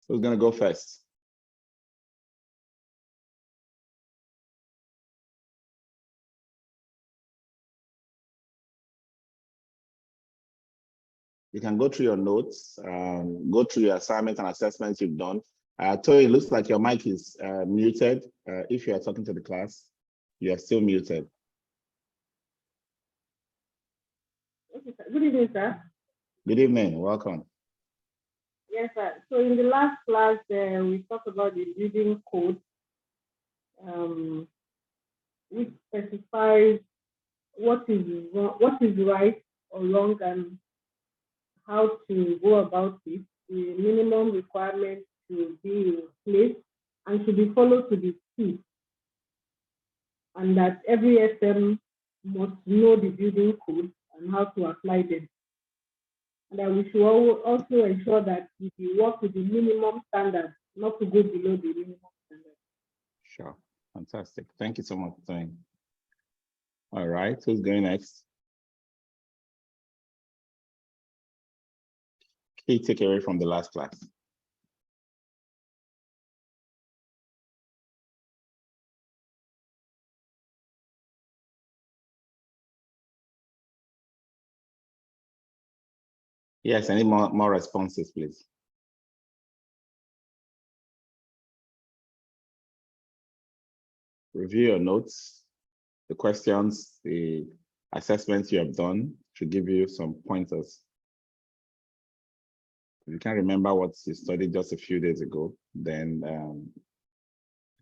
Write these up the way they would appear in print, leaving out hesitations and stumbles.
Who's going to go first? You can go through your notes, go through your assignments and assessments you've done. Toy, it looks like your mic is muted. If you are talking to the class, you are still muted. Good evening, sir. Good evening, welcome. Yes, sir. So in the last class, we talked about the building code, which specifies what is right or wrong and how to go about it, the minimum requirements to be in place and should be followed to the T, and that every SM must know the building code and how to apply them. And that we should also ensure that we work with the minimum standards, not to go below the minimum standards. Sure, fantastic. Thank you so much, Toy. All right, who's going next? Key takeaway from the last class. Yes, I need more responses, please. Review your notes, the questions, the assessments you have done should give you some pointers. If you can't remember what you studied just a few days ago, then you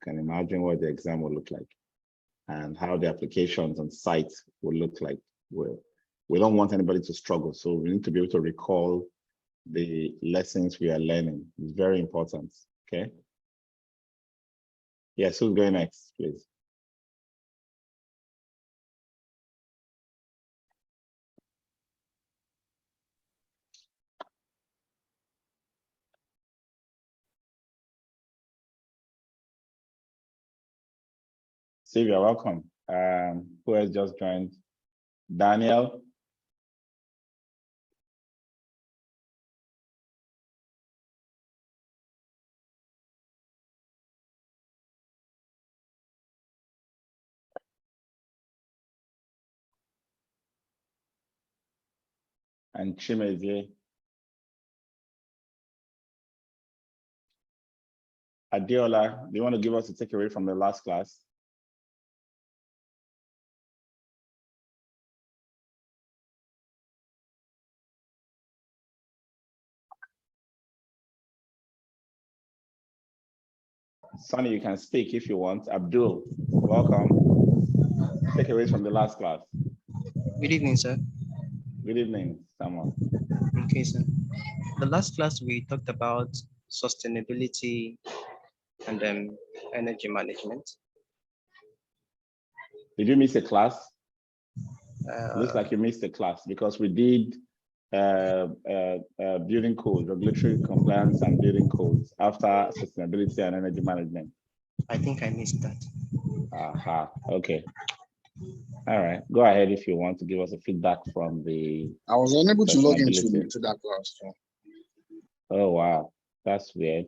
can imagine what the exam will look like and how the applications on site will look like. We don't want anybody to struggle, so we need to be able to recall the lessons we are learning. It's very important, okay? Yes, who's going next, please? Sylvia, welcome. Who has just joined? Daniel. And Chimezie. Adiola, do you want to give us a takeaway from the last class? Sonny, you can speak if you want. Abdul, welcome. Takeaways from the last class. Good evening, sir. Good evening, Samuel. Okay, sir. The last class we talked about sustainability and energy management. Did you miss a class? Looks like you missed a class because we did building codes, regulatory compliance and building codes after sustainability and energy management. I think I missed that. Aha, okay. All right, go ahead if you want to give us a feedback from the. I was unable to log into that class. So. Oh, wow, that's weird.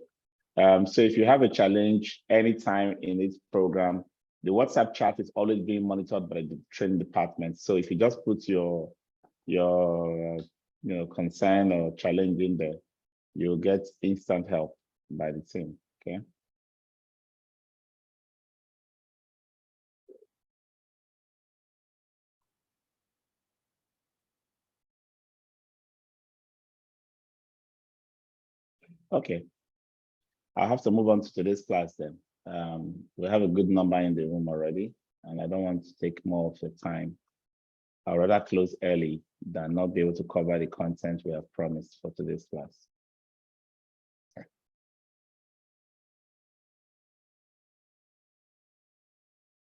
So if you have a challenge anytime in this program, the WhatsApp chat is always being monitored by the training department. So if you just put your concern or challenge in there, you'll get instant help by the team. Okay. Okay. I'll have to move on to today's class then. We have a good number in the room already, and I don't want to take more of your time. I'd rather close early than not be able to cover the content we have promised for today's class.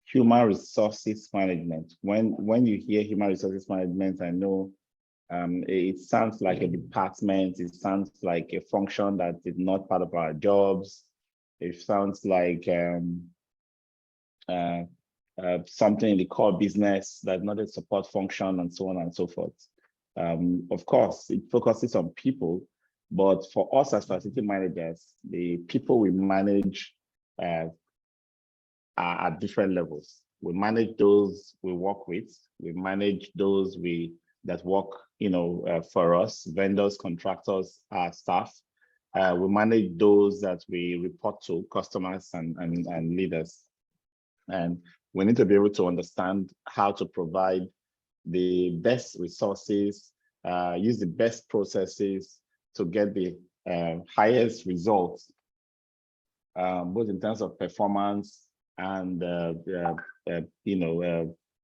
Human resources management. When you hear human resources management, I know it sounds like a department. It sounds like a function that is not part of our jobs. It sounds like something in the core business that's not a support function and so on and so forth. Of course, it focuses on people, But for us as facility managers, the people we manage are at different levels. We manage those we work with. We manage those that work, for us, vendors, contractors, our staff. We manage those that we report to, customers and leaders. And we need to be able to understand how to provide the best resources, use the best processes to get the highest results, both in terms of performance and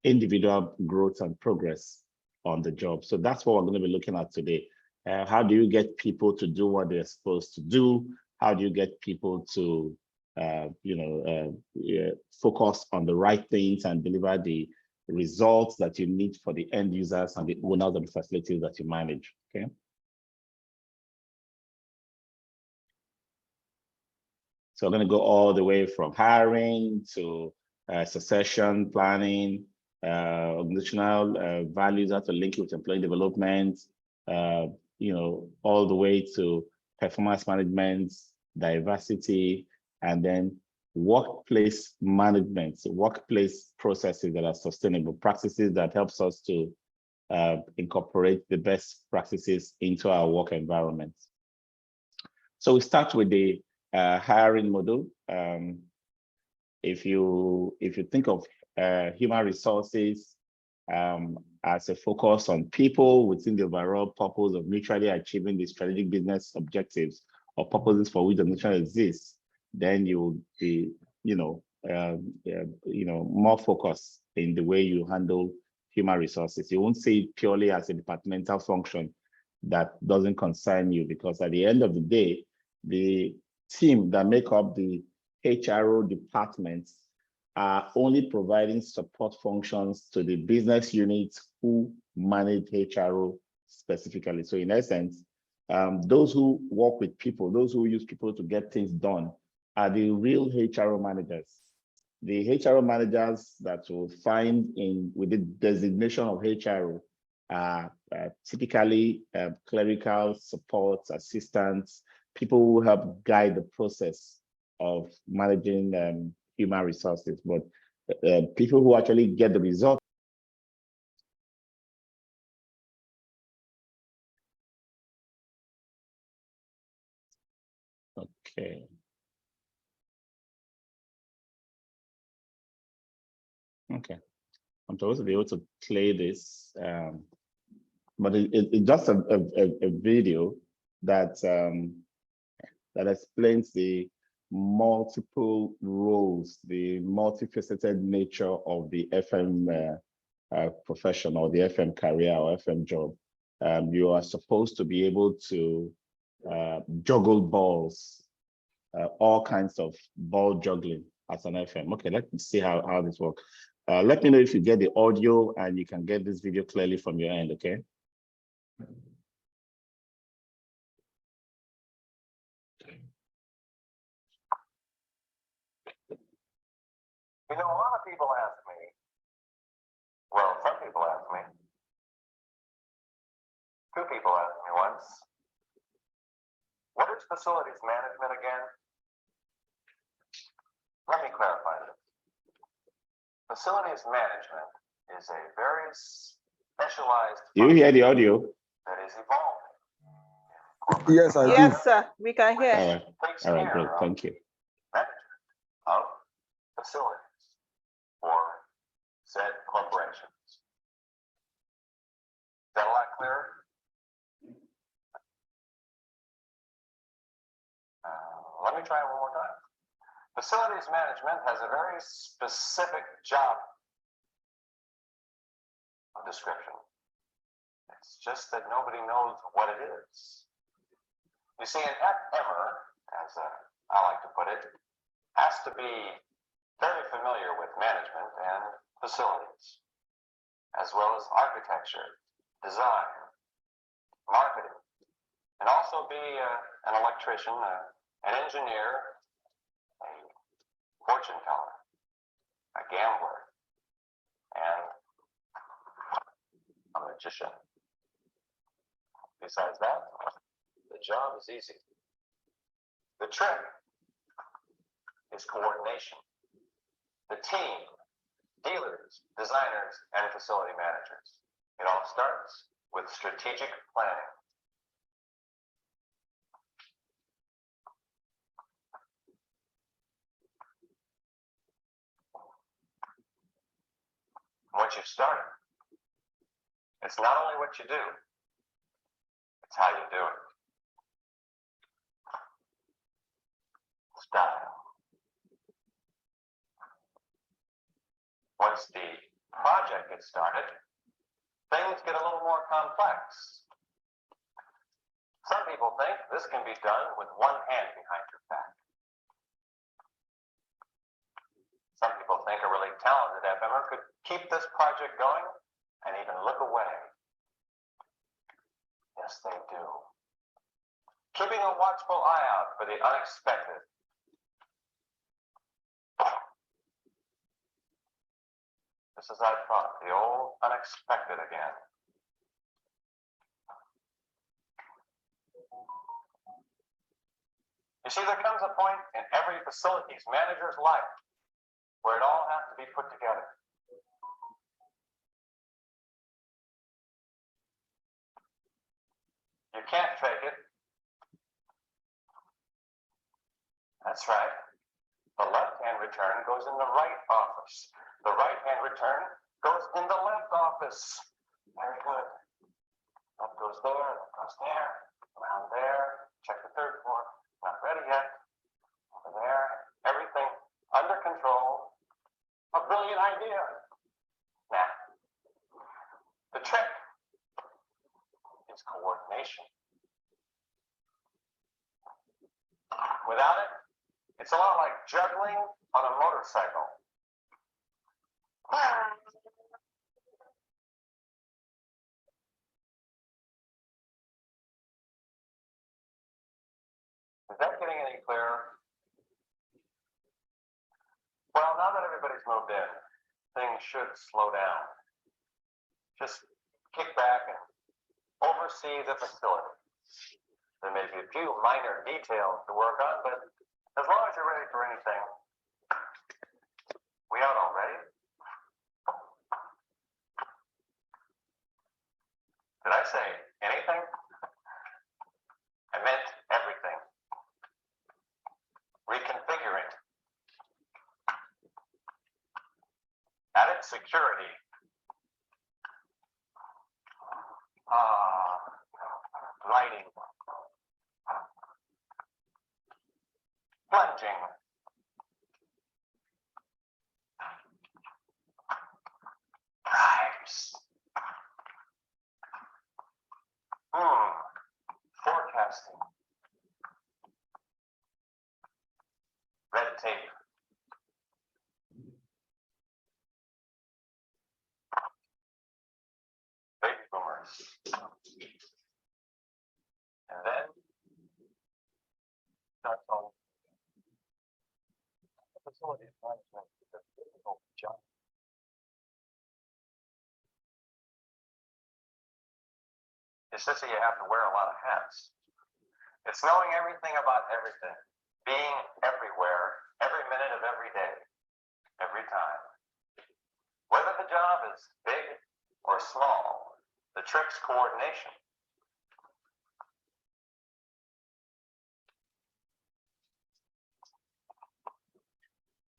individual growth and progress on the job. So that's what we're going to be looking at today. How do you get people to do what they're supposed to do? How do you get people to focus on the right things and deliver the results that you need for the end users and the owners of the facilities that you manage? Okay. So I'm going to go all the way from hiring to succession planning, organizational values, how to link it with employee development, all the way to performance management, diversity, and then workplace management, so workplace processes that are sustainable, practices that helps us to incorporate the best practices into our work environment. So we start with the hiring model. If you think of human resources as a focus on people within the overall purpose of mutually achieving the strategic business objectives or purposes for which the nation exists, then you'll be, more focused in the way you handle human resources. You won't see it purely as a departmental function that doesn't concern you, because at the end of the day, the team that make up the HRO departments are only providing support functions to the business units who manage HRO specifically. So in essence, those who work with people, those who use people to get things done, are the real HRO managers. The HRO managers that you'll find with the designation of HRO are typically clerical support assistants, people who help guide the process of managing human resources. But people who actually get the result. Okay. Okay. I'm supposed to be able to play this, but it's just a video that that explains the multiple roles, the multifaceted nature of the FM profession or the FM career or FM job. You are supposed to be able to juggle balls, all kinds of ball juggling as an FM. Okay, let's see how this works. Let me know if you get the audio and you can get this video clearly from your end, okay? A lot of people ask me, well, some people ask me, two people asked me once, what is facilities management again? Let me clarify this. Facilities management is a very specialized. Do you hear the audio? That is evolving. Yes, I do. Yes, sir. We can hear. All right, great. Thank you. Management of facilities for said corporations. Is that a lot clearer? Let me try it one more time. Facilities management has a very specific job description. It's just that nobody knows what it is. You see, an FMer, as I like to put it, has to be very familiar with management and facilities, as well as architecture, design, marketing, and also be an electrician, an engineer, a fortune teller, a gambler, and a magician. Besides that, the job is easy. The trick is coordination. The team, dealers, designers, and facility managers. It all starts with strategic planning. Once you've started, it's not only what you do, it's how you do it. Style. Once the project gets started, things get a little more complex. Some people think this can be done with one hand behind your back. Some people think a really talented FMer could keep this project going and even look away. Yes, they do. Keeping a watchful eye out for the unexpected. This is our thought, the old unexpected again. You see, there comes a point in every facilities manager's life where it all has to be put together. You can't fake it. That's right. The left-hand return goes in the right office. The right-hand return goes in the left office. Very good. That goes there, that goes there, around there. Check the third floor. Not ready yet. Over there. Everything under control. A brilliant idea. Now, the trick is coordination. Without it, it's a lot like juggling on a motorcycle. Is that getting any clearer? Well, now that everybody's moved in, things should slow down. Just kick back and oversee the facility. There may be a few minor details to work on, but as long as you're ready for anything, we out already? Did I say anything? I meant everything. Reconfiguring. Added security. Lighting. Plunging. Bribes. Forecasting. Red tape. Baby boomers. And then that's all. Facilities management is a difficult job. It's just that you have to wear a lot of hats. It's knowing everything about everything, being everywhere, every minute of every day, every time. Whether the job is big or small, the trick's coordination.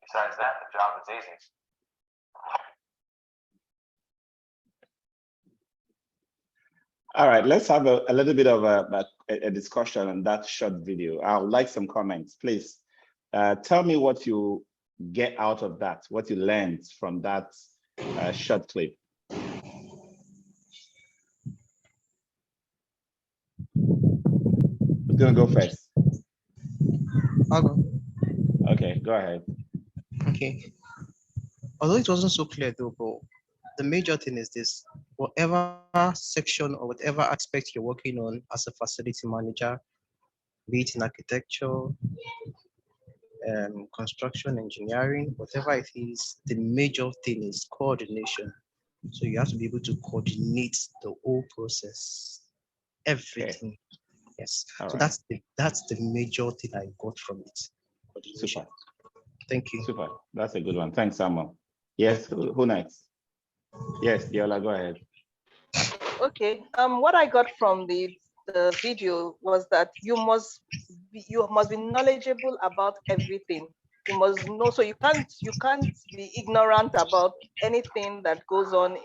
Besides that, the job is easy. All right, let's have a little bit of a discussion on that short video. I would like some comments, please. Tell me what you get out of that, what you learned from that short clip. Who's gonna go first? I'll go. Okay, go ahead. Okay. Although it wasn't so clear though, but the major thing is this: whatever section or whatever aspect you're working on as a facility manager, be it in architecture, construction, engineering, whatever it is, the major thing is coordination. So you have to be able to coordinate the whole process, everything. Yes. All So right. that's the major thing I got from it. Super. Thank you. Super. That's a good one. Thanks, Samuel. Yes, who next? Yes, Diola, go ahead. Okay. What I got from the video was that you must be knowledgeable about everything. You must know, so you can't be ignorant about anything that goes on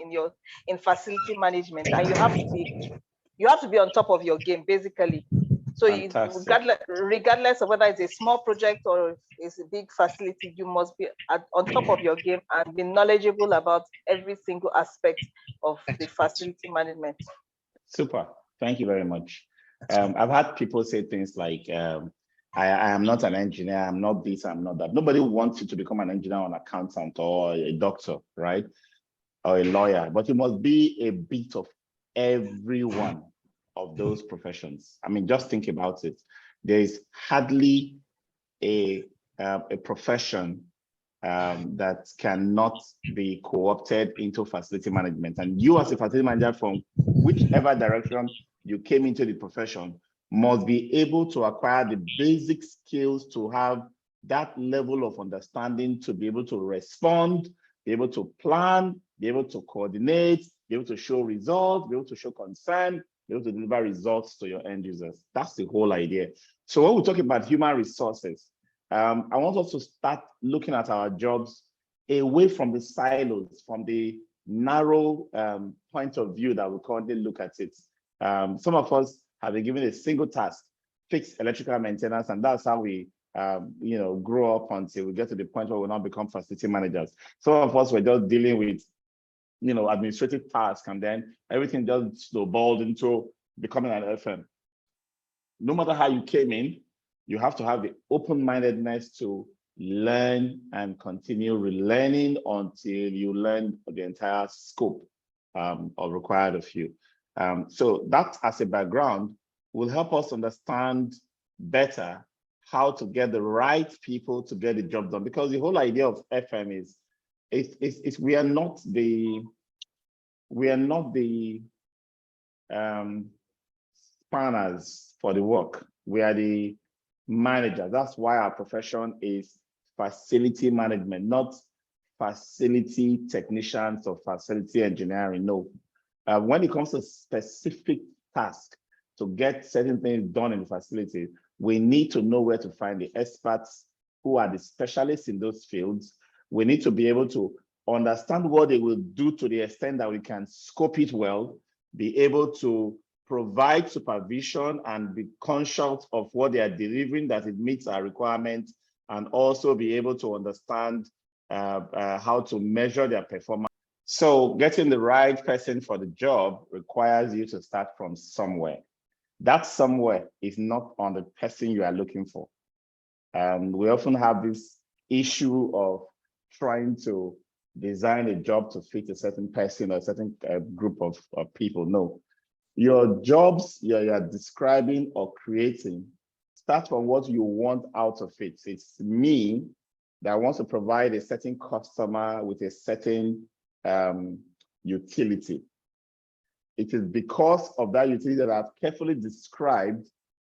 in facility management, and you have to be on top of your game, basically. So Fantastic. regardless of whether it's a small project or it's a big facility, you must be on top of your game and be knowledgeable about every single aspect of the facility management. Super. Thank you very much. I've had people say things like, I am not an engineer, I'm not this, I'm not that. Nobody wants you to become an engineer or an accountant or a doctor, right? Or a lawyer, but you must be a bit of every one of those professions. I mean, just think about it. There is hardly a profession that cannot be co-opted into facility management. And you as a facility manager, from whichever direction you came into the profession, must be able to acquire the basic skills to have that level of understanding to be able to respond, be able to plan, be able to coordinate, be able to show results, be able to show concern, be able to deliver results to your end users. That's the whole idea. So when we talk about human resources, I want us to start looking at our jobs away from the silos, from the narrow point of view that we currently look at it. Some of us have been given a single task, fix electrical maintenance, and that's how we grow up until we get to the point where we now become facility managers. Some of us were just dealing with administrative tasks, and then everything just snowballed into becoming an FM. No matter how you came in, you have to have the open-mindedness to learn and continue relearning until you learn the entire scope of required of you. So that as a background will help us understand better how to get the right people to get the job done. Because the whole idea of FM is we are not the spanners for the work. We are the manager. That's why our profession is facility management, not facility technicians or facility engineering. No. When it comes to specific tasks to get certain things done in the facility, we need to know where to find the experts who are the specialists in those fields. We need to be able to understand what they will do to the extent that we can scope it well, be able to provide supervision and be conscious of what they are delivering, that it meets our requirements, and also be able to understand how to measure their performance. So getting the right person for the job requires you to start from somewhere. That somewhere is not on the person you are looking for. We often have this issue of trying to design a job to fit a certain person or a certain group of people. No. Your jobs you're describing or creating start from what you want out of it. It's me that wants to provide a certain customer with a certain utility. It is because of that utility that I've carefully described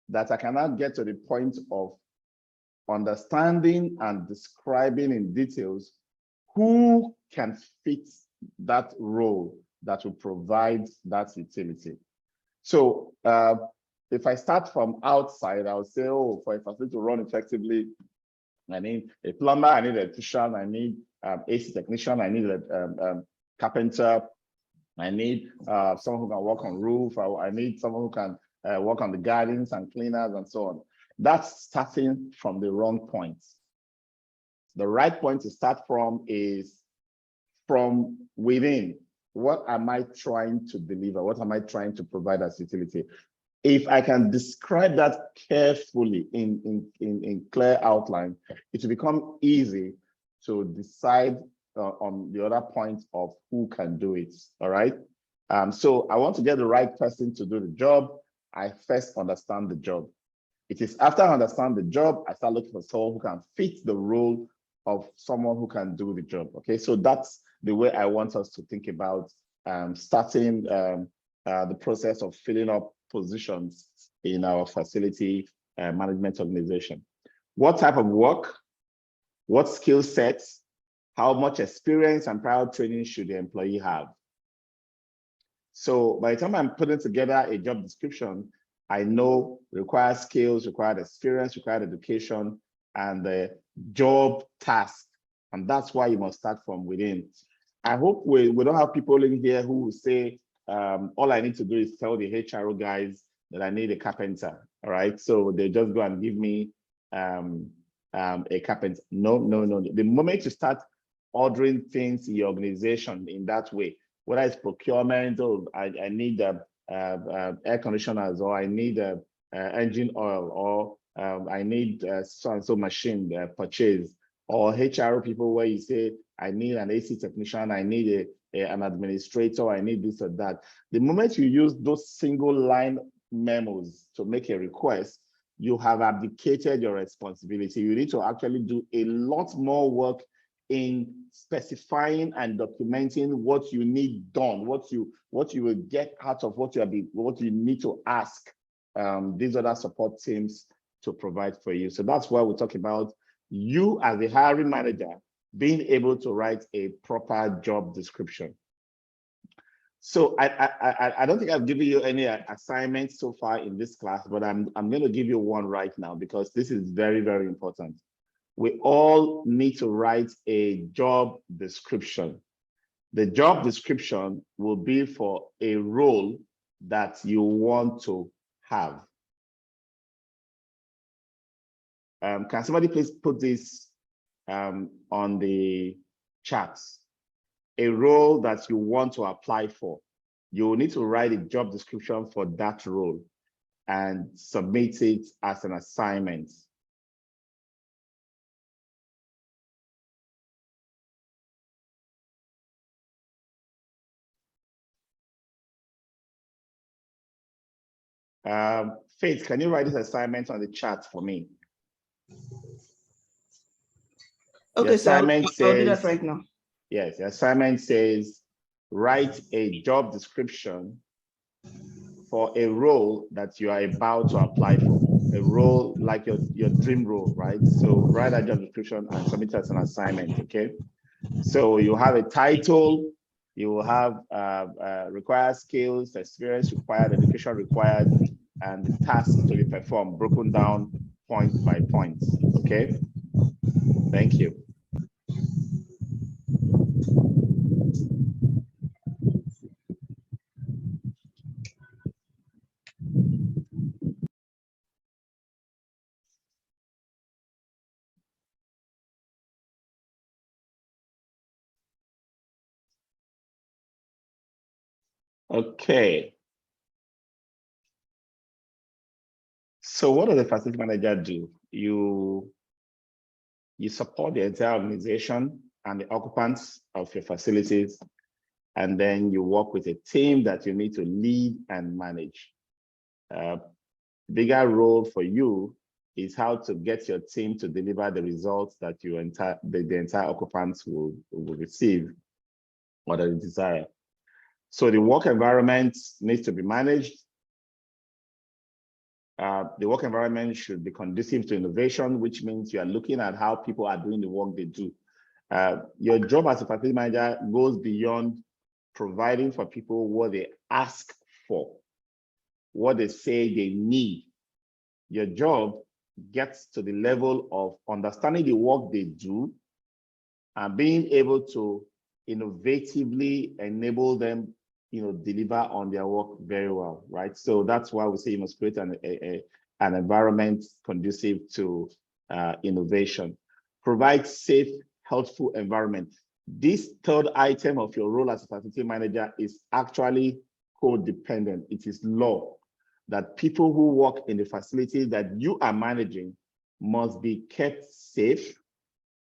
that I cannot get to the point of understanding and describing in details who can fit that role that will provide that utility. So if I start from outside, I'll say, oh, for a facility to run effectively, I need a plumber, I need an electrician, I need AC technician, I need a carpenter, I need someone who can work on roof, I need someone who can work on the gardens and cleaners and so on. That's starting from the wrong point. The right point to start from is from within. What am I trying to deliver? What am I trying to provide as utility? If I can describe that carefully in clear outline, it will become easy to decide on the other point of who can do it, all right? So I want to get the right person to do the job. I first understand the job. It is after I understand the job, I start looking for someone who can fit the role of someone who can do the job, okay? So that's the way I want us to think about starting the process of filling up positions in our facility management organization. What type of work, what skill sets, how much experience and prior training should the employee have? So by the time I'm putting together a job description, I know required skills, required experience, required education, and the job task. And that's why you must start from within. I hope we don't have people in here who will say, all I need to do is tell the HRO guys that I need a carpenter. All right. So they just go and give me a carpenter. No. The moment you start ordering things in your organization in that way, whether it's procurement, or I need air conditioners, or I need engine oil, or I need so and so machine purchase, or HRO people where you say, I need an AC technician, I need an administrator, I need this or that. The moment you use those single line memos to make a request, you have abdicated your responsibility. You need to actually do a lot more work in specifying and documenting what you need done, what you will get out of what you need to ask these other support teams to provide for you. So that's why we talk about you as a hiring manager being able to write a proper job description. So I don't think I've given you any assignments so far in this class, but I'm going to give you one right now because this is very, very important. We all need to write a job description. The job description will be for a role that you want to have. Can somebody please put this on the chat? A role that you want to apply for. You will need to write a job description for that role and submit it as an assignment. Faith, can you write this assignment on the chat for me? Okay, so I'll do that right now. Yes, the assignment says, write a job description for a role that you are about to apply for, a role like your dream role, right? So write a job description and submit it as an assignment, okay? So you have a title, you will have required skills, experience required, education required, and the task to be performed, broken down point by point, okay? Thank you. Okay. So what does the facility manager do? You support the entire organization and the occupants of your facilities, and then you work with a team that you need to lead and manage. Bigger role for you is how to get your team to deliver the results that the entire occupants will receive or that they desire. So the work environment needs to be managed. The work environment should be conducive to innovation, which means you are looking at how people are doing the work they do. Your job as a facility manager goes beyond providing for people what they ask for, what they say they need. Your job gets to the level of understanding the work they do and being able to innovatively enable them, deliver on their work very well, right? So that's why we say you must create an environment conducive to innovation. Provide safe, healthful environment. This third item of your role as a facility manager is actually codependent. It is law that people who work in the facility that you are managing must be kept safe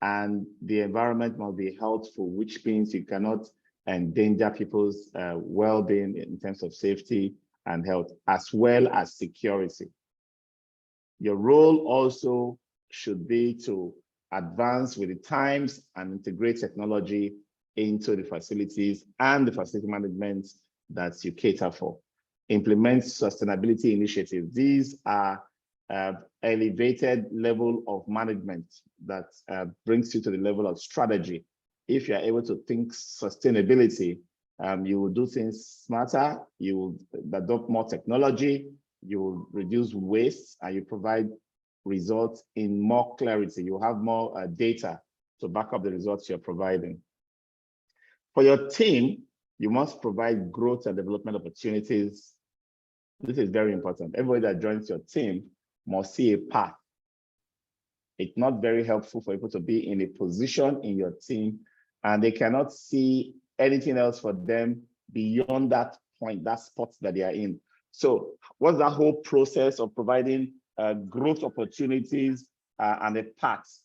and the environment must be healthful, which means you cannot endanger people's well-being in terms of safety and health, as well as security. Your role also should be to advance with the times and integrate technology into the facilities and the facility management that you cater for. implement sustainability initiatives. These are elevated level of management that brings you to the level of strategy. If you're able to think sustainability, you will do things smarter, you will adopt more technology, you will reduce waste, and you provide results in more clarity. You have more data to back up the results you're providing. For your team, you must provide growth and development opportunities. This is very important. Everybody that joins your team must see a path. It's not very helpful for people to be in a position in your team and they cannot see anything else for them beyond that point, that spot that they are in. So what's that whole process of providing growth opportunities and a path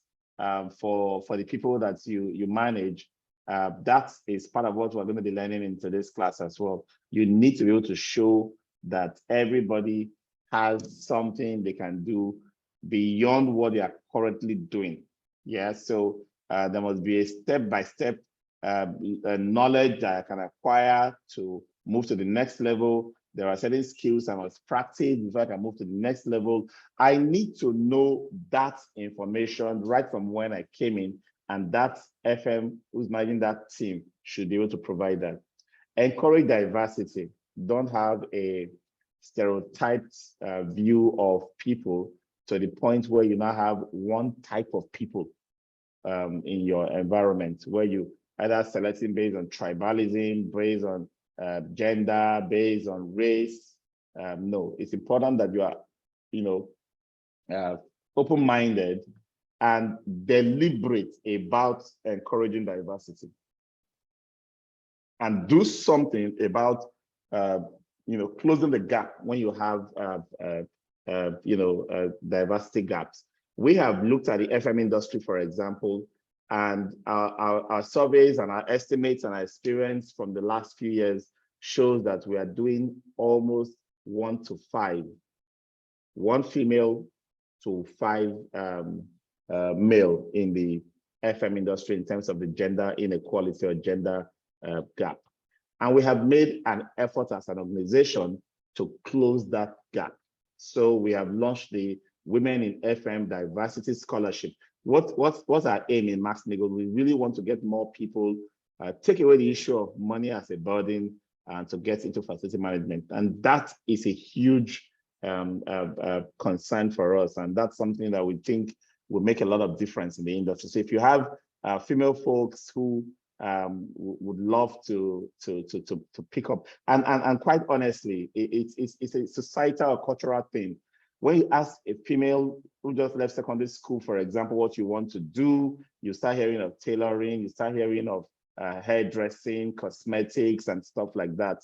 for the people that you manage? That is part of what we're going to be learning in today's class as well. You need to be able to show that everybody has something they can do beyond what they are currently doing. Yeah, so there must be a step-by-step knowledge that I can acquire to move to the next level. There are certain skills I must practice before I can move to the next level. I need to know that information right from when I came in, and that FM who's managing that team should be able to provide that. Encourage diversity. Don't have a stereotyped view of people to the point where you now have one type of people in your environment, where you either selecting based on tribalism, based on gender, based on race. No, it's important that you are, open-minded and deliberate about encouraging diversity, and do something about closing the gap when you have diversity gaps. We have looked at the FM industry, for example, and our surveys and our estimates and our experience from the last few years shows that we are doing almost 1 to 5, 1 female to 5 male in the FM industry in terms of the gender inequality or gender gap. And we have made an effort as an organization to close that gap. So we have launched the Women in FM Diversity Scholarship. What's our aim in Max-Migold? We really want to get more people, take away the issue of money as a burden and to get into facility management. And that is a huge concern for us. And that's something that we think will make a lot of difference in the industry. So if you have female folks who would love to pick up, and quite honestly, it's a societal or cultural thing. When you ask a female who just left secondary school, for example, what you want to do, you start hearing of tailoring, you start hearing of hairdressing, cosmetics, and stuff like that,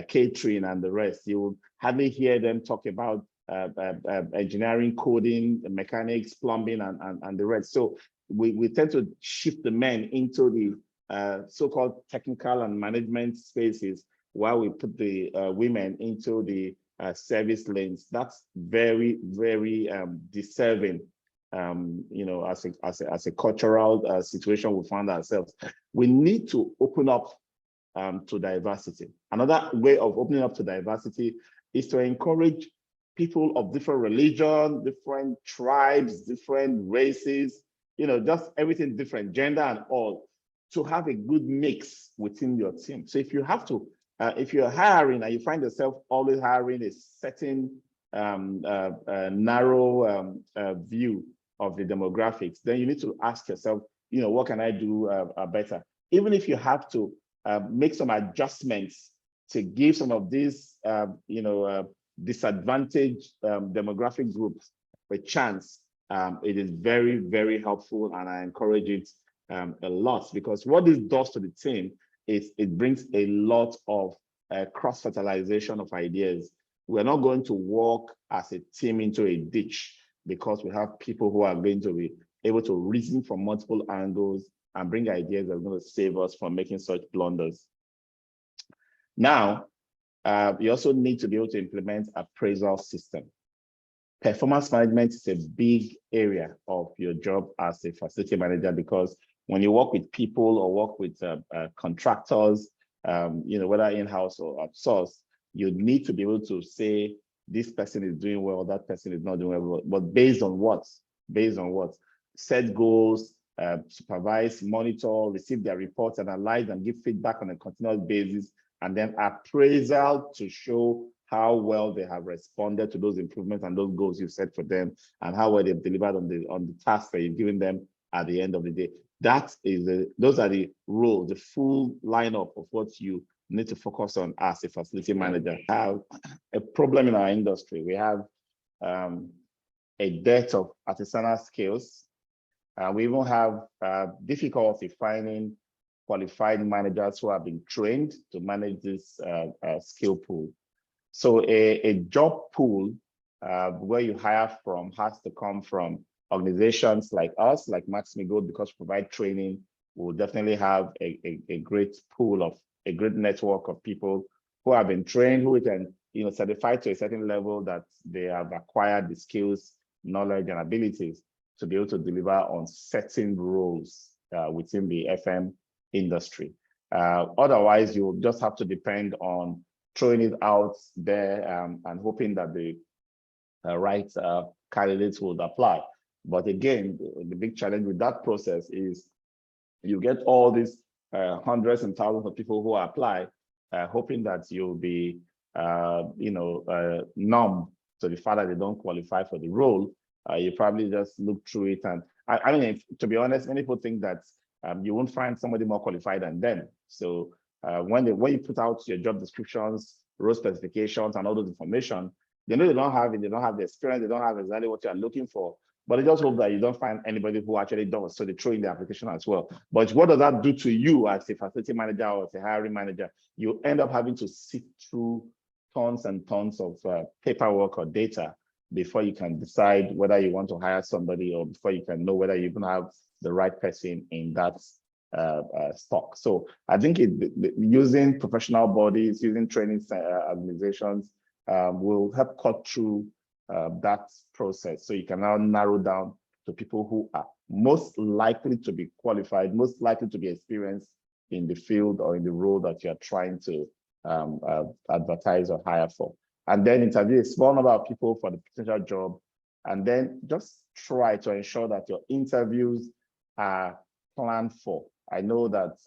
catering and the rest. You will hardly hear them talk about engineering, coding, mechanics, plumbing, and the rest. So we tend to shift the men into the so-called technical and management spaces, while we put the women into the service lanes. That's very, very deserving, as a cultural situation we found ourselves. We need to open up to diversity. Another way of opening up to diversity is to encourage people of different religion, different tribes, different races, just everything different, gender and all, to have a good mix within your team. So if you have to, if you're hiring and you find yourself always hiring a certain narrow view of the demographics, then you need to ask yourself, what can I do better? Even if you have to make some adjustments to give some of these, disadvantaged demographic groups a chance, it is very, very helpful, and I encourage it a lot, because what this does to the team is it brings a lot of cross-fertilization of ideas. We're not going to walk as a team into a ditch, because we have people who are going to be able to reason from multiple angles and bring ideas that are going to save us from making such blunders. Now, you also need to be able to implement appraisal system. Performance management is a big area of your job as a facility manager, because when you work with people or work with contractors, whether in-house or outsourced, You need to be able to say this person is doing well, that person is not doing well, but based on what? Based on what? Set goals, supervise, monitor, receive their reports, analyze and give feedback on a continuous basis, and then appraisal to show how well they have responded to those improvements and those goals you've set for them, and how well they've delivered on the task that you've given them at the end of the day. That is those are the roles, the full lineup of what you need to focus on as a facility manager. We have a problem in our industry. We have a dearth of artisanal skills. We even have difficulty finding qualified managers who have been trained to manage this skill pool. So a job pool where you hire from has to come from organizations like us, like Max-Migold, because we provide training. We'll definitely have a great pool of a great network of people who have been trained, who we can certify to a certain level that they have acquired the skills, knowledge, and abilities to be able to deliver on certain roles within the FM industry. Otherwise, you'll just have to depend on throwing it out there and hoping that the right candidates would apply. But again, the big challenge with that process is you get all these hundreds and thousands of people who apply, hoping that you'll be, numb to the fact that they don't qualify for the role. You probably just look through it, and I mean, to be honest, many people think that you won't find somebody more qualified than them. So when you put out your job descriptions, role specifications, and all those information, they know they don't have it, they don't have the experience, they don't have exactly what you are looking for. But I just hope that you don't find anybody who actually does, so they throw in the application as well. But what does that do to you as a facility manager or as a hiring manager? You end up having to sift through tons and tons of paperwork or data before you can decide whether you want to hire somebody, or before you can know whether you even have the right person in that stock. So I think using professional bodies, using training organizations will help cut through that process. So you can now narrow down to people who are most likely to be qualified, most likely to be experienced in the field or in the role that you're trying to advertise or hire for. And then interview a small number of people for the potential job. And then just try to ensure that your interviews are planned for. I know that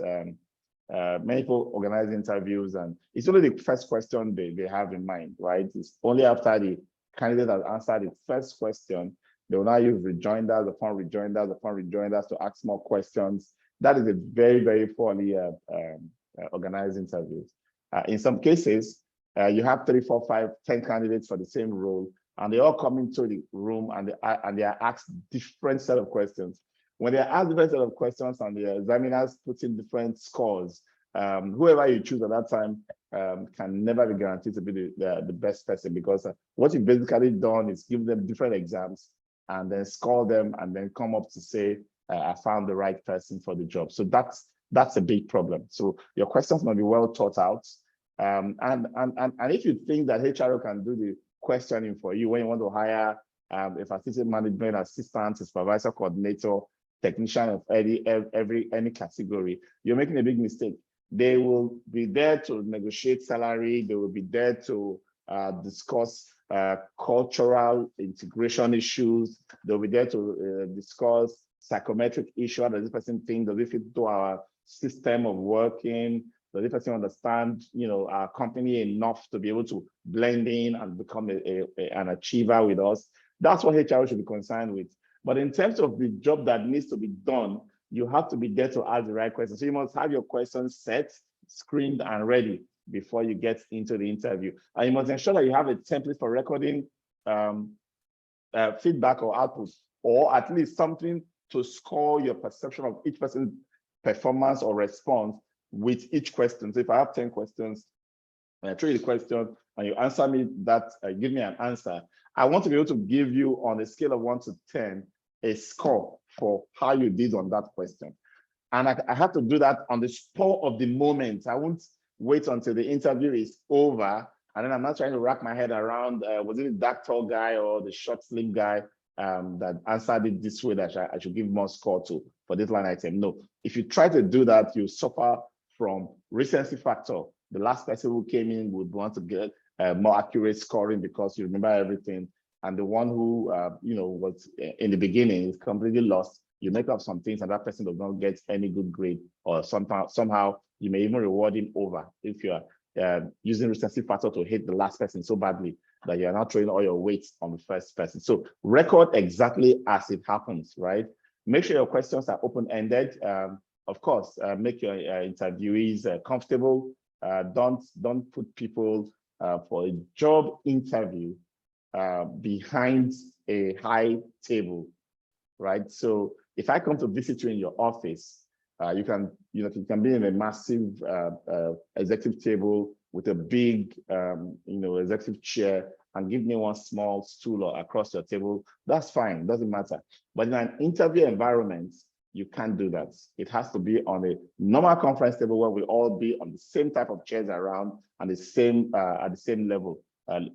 many people organize interviews and it's only the first question they have in mind, right? It's only after the candidate has answered the first question, they will now use rejoinders upon rejoinders upon rejoinders to ask more questions. That is a very, very poorly organized interviews. In some cases, you have 3, 4, 5, 10 candidates for the same role, and they all come into the room and they are asked different set of questions. When they are asked different set of questions and the examiners put in different scores, whoever you choose at that time can never be guaranteed to be the best person, because what you've basically done is give them different exams and then score them and then come up to say, I found the right person for the job. So that's a big problem. So your questions must be well thought out. And if you think that HRO can do the questioning for you when you want to hire a facility management assistant, a supervisor, coordinator, technician of any category, you're making a big mistake. They will be there to negotiate salary. They will be there to discuss cultural integration issues. They'll be there to discuss psychometric issues. How does this person think? Does it fit into our system of working? Does this person understand, our company enough to be able to blend in and become an achiever with us? That's what HR should be concerned with. But in terms of the job that needs to be done, you have to be there to ask the right questions. So you must have your questions set, screened, and ready before you get into the interview. And you must ensure that you have a template for recording feedback or output, or at least something to score your perception of each person's performance or response with each question. So if I have 10 questions, and I throw you the question, and you answer me that, give me an answer, I want to be able to give you, on a scale of 1 to 10, a score for how you did on that question. And I have to do that on the spur of the moment. I won't wait until the interview is over, and then I'm not trying to wrap my head around, was it the dark tall guy or the short slim guy that answered it this way that I should give more score to for this line item. No, if you try to do that, you suffer from recency factor. The last person who came in would want to get more accurate scoring because you remember everything. And the one who, was in the beginning is completely lost. You make up some things and that person does not get any good grade, or somehow you may even reward him over if you are using recency factor to hit the last person so badly that you are not throwing all your weight on the first person. So record exactly as it happens, right? Make sure your questions are open-ended. Of course, make your interviewees comfortable. Don't put people for a job interview behind a high table, right? So if I come to visit you in your office, you can be in a massive executive table with a big, executive chair, and give me one small stool or across your table. That's fine, doesn't matter. But in an interview environment, you can't do that. It has to be on a normal conference table where we all be on the same type of chairs around and the same at the same level,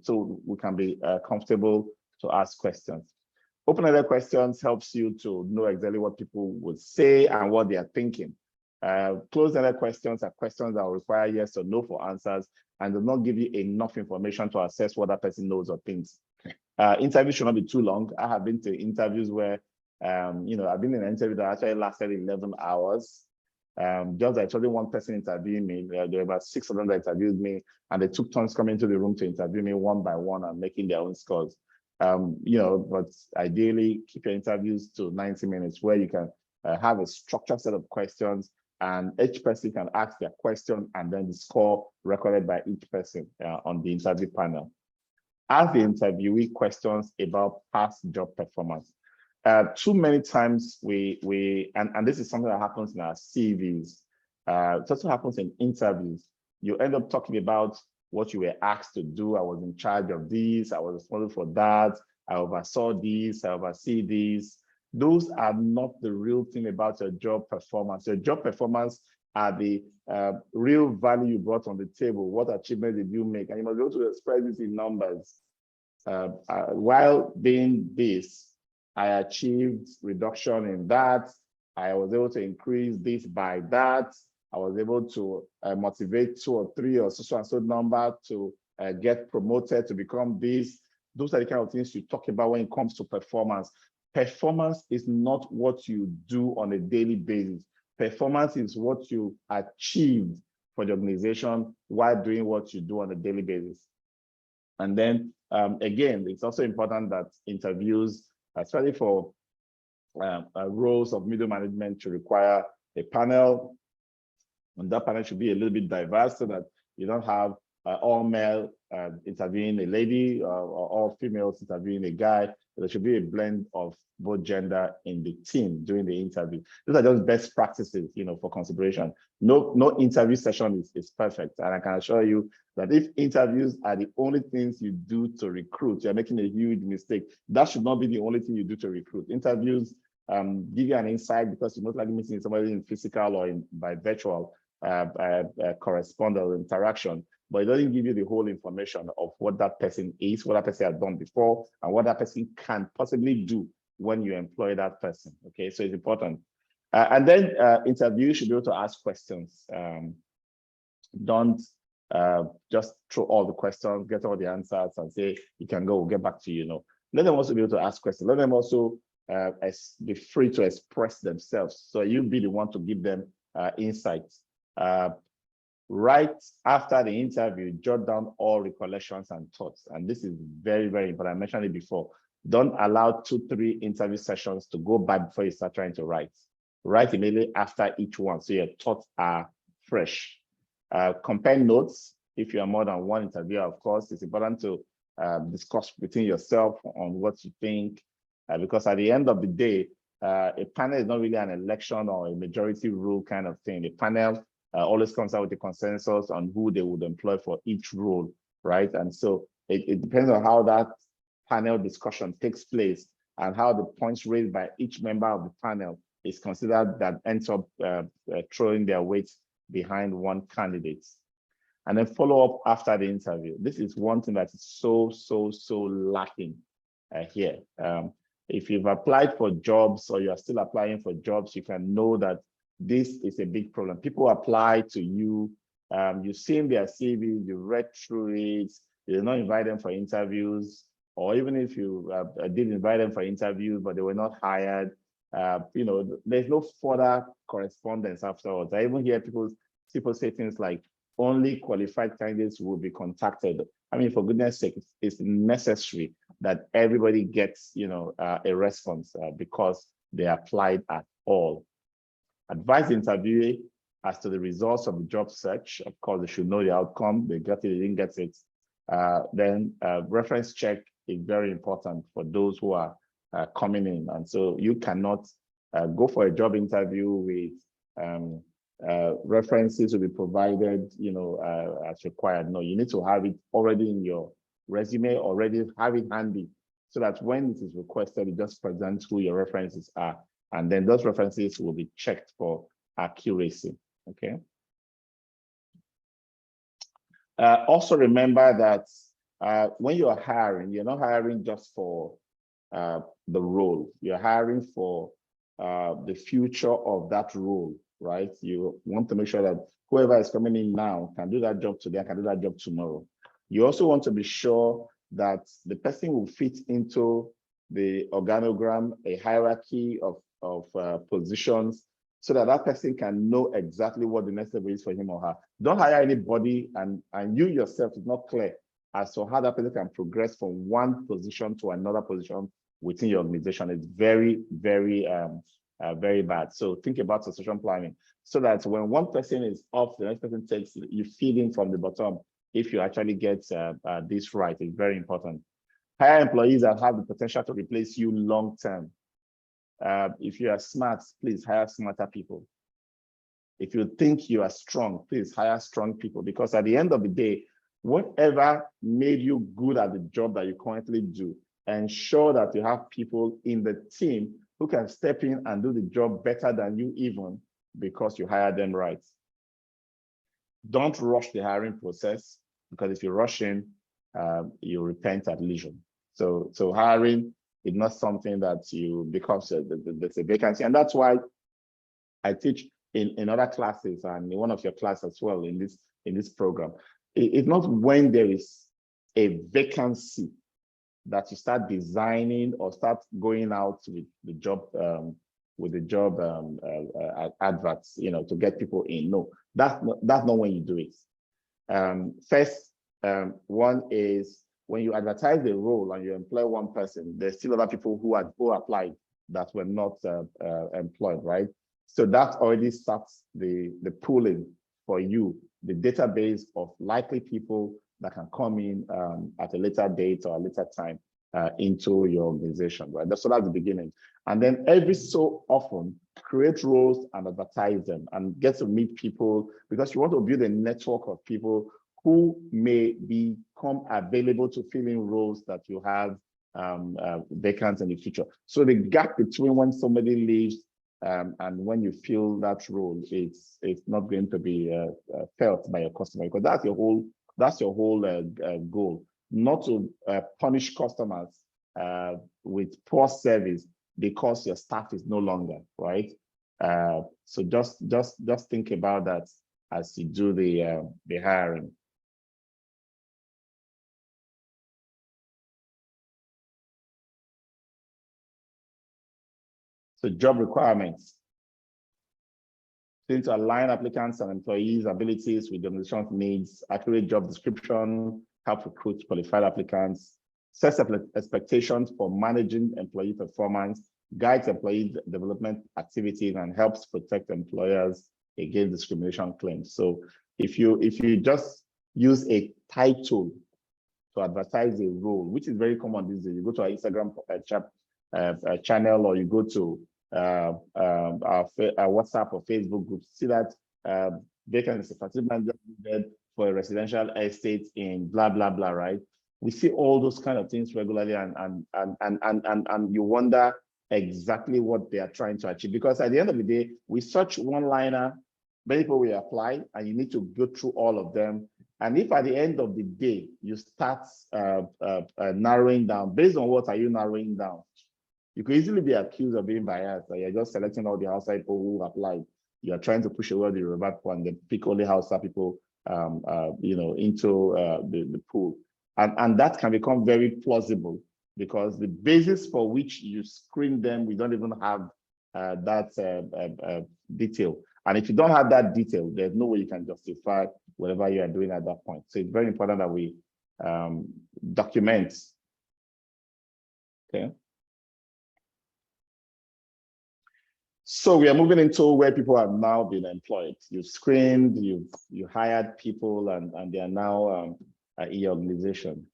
so we can be comfortable to ask questions. Open-ended questions helps you to know exactly what people would say and what they are thinking. Closed-ended questions are questions that will require yes or no for answers and do not give you enough information to assess what that person knows or thinks. Interviews should not be too long. I have been to interviews where, I've been in an interview that actually lasted 11 hours. Just like only one person interviewed me. There were about 6 of them that interviewed me, and they took turns coming into the room to interview me one by one and making their own scores. But ideally keep your interviews to 90 minutes where you can have a structured set of questions and each person can ask their question and then the score recorded by each person on the interview panel. Ask the interviewee questions about past job performance. Too many times and this is something that happens in our CVs. It also happens in interviews. You end up talking about what you were asked to do. I was in charge of this, I was responsible for that, I oversaw this, I oversee this. Those are not the real thing about your job performance. Your job performance are the real value you brought on the table. What achievement did you make? And you must be able to express this in numbers. While doing this, I achieved reduction in that. I was able to increase this by that. I was able to motivate 2 or 3 or so and so number to get promoted to become this. Those are the kind of things you talk about when it comes to performance. Performance is not what you do on a daily basis. Performance is what you achieved for the organization while doing what you do on a daily basis. And then again, it's also important that interviews, especially for roles of middle management, to require a panel. And that panel should be a little bit diverse so that you don't have all male interviewing a lady or all females interviewing a guy. There should be a blend of both gender in the team during the interview. Those are just best practices, for consideration. No interview session is perfect. And I can assure you that if interviews are the only things you do to recruit, you're making a huge mistake. That should not be the only thing you do to recruit. Interviews give you an insight because you're most likely meeting somebody in physical or by virtual correspondence or interaction, but it doesn't give you the whole information of what that person is, what that person has done before, and what that person can possibly do when you employ that person. Okay, so it's important. And then interviews should be able to ask questions. Don't just throw all the questions, get all the answers, and say you can go. We'll get back to you. Let them also be able to ask questions. Let them also be free to express themselves. So you be the one to give them insights. Right after the interview, jot down all recollections and thoughts. And this is very, very important. I mentioned it before. Don't allow 2-3 interview sessions to go by before you start trying to write. Write immediately after each one so your thoughts are fresh. Compare notes. If you are more than one interviewer, of course, it's important to discuss between yourself on what you think, because at the end of the day, a panel is not really an election or a majority rule kind of thing. The panel always comes out with a consensus on who they would employ for each role, right? And so it depends on how that panel discussion takes place and how the points raised by each member of the panel is considered that ends up throwing their weight behind one candidate. And then follow up after the interview. This is one thing that is so lacking here. If you've applied for jobs or you're still applying for jobs, you can know that this is a big problem. People apply to you, you've seen their CVs, you've read through it, you did not invite them for interviews, or even if you did invite them for interviews, but they were not hired, there's no further correspondence afterwards. I even hear people say things like, only qualified candidates will be contacted. I mean, for goodness sake, it's necessary that everybody gets, a response because they applied at all. Advise the interviewee as to the results of the job search. Of course, they should know the outcome. They got it, they didn't get it. Then reference check is very important for those who are coming in. And so you cannot go for a job interview with references will be provided, as required. No, you need to have it already in your resume, already have it handy, so that when it is requested, you just present who your references are, and then those references will be checked for accuracy. Okay. Also remember that when you are hiring, you're not hiring just for the role. You're hiring for the future of that role, right? You want to make sure that whoever is coming in now can do that job today, can do that job tomorrow. You also want to be sure that the person will fit into the organogram, a hierarchy of positions, so that that person can know exactly what the next level is for him or her. Don't hire anybody and you yourself is not clear as to how that person can progress from one position to another position within your organization. It's very, very, very bad. So think about succession planning, so that when one person is off, the next person takes, you feed in from the bottom. If you actually get this right, it's very important. Hire employees that have the potential to replace you long term. If you are smart, please hire smarter people. If you think you are strong, please hire strong people, because at the end of the day, whatever made you good at the job that you currently do, ensure that you have people in the team who can step in and do the job better than you, even because you hire them right. Don't rush the hiring process, because if you rush in, you repent at leisure. So hiring is not something that you become there's a vacancy, and that's why I teach in other classes and in one of your classes as well in this program. It's not when there is a vacancy that you start designing or start going out with the job adverts, to get people in. No, that's not when you do it. First, one is when you advertise the role and you employ one person, there's still other people who applied that were not employed, right? So that already starts the pooling for you, the database of likely people that can come in at a later date or a later time into your organization, right? So that's the beginning. And then every so often, create roles and advertise them and get to meet people, because you want to build a network of people who may become available to fill in roles that you have vacant in the future. So the gap between when somebody leaves and when you fill that role, it's not going to be felt by your customer, because that's your whole goal, not to punish customers with poor service because your staff is no longer, right? So just think about that as you do the hiring. So job requirements. To align applicants and employees' abilities with the organization's needs, accurate job description, help recruit qualified applicants, sets expectations for managing employee performance, guides employee development activities, and helps protect employers against discrimination claims. So if you just use a title to advertise a role, which is very common these days, you go to our Instagram channel, or you go to our WhatsApp or Facebook groups, see that vacancy participant for a residential estate in blah blah blah, right? We see all those kind of things regularly, and you wonder exactly what they are trying to achieve, because at the end of the day, we search one-liner, many people will apply, and you need to go through all of them. And if at the end of the day you start narrowing down, based on what are you narrowing down? You could easily be accused of being biased, that you're just selecting all the outside people who applied. You are trying to push away the Yoruba and then pick only Hausa people, into the pool. And that can become very plausible because the basis for which you screen them, we don't even have that detail. And if you don't have that detail, there's no way you can justify whatever you are doing at that point. So it's very important that we document. Okay. So we are moving into where people have now been employed. You've screened, you hired people, and they are now in your organization.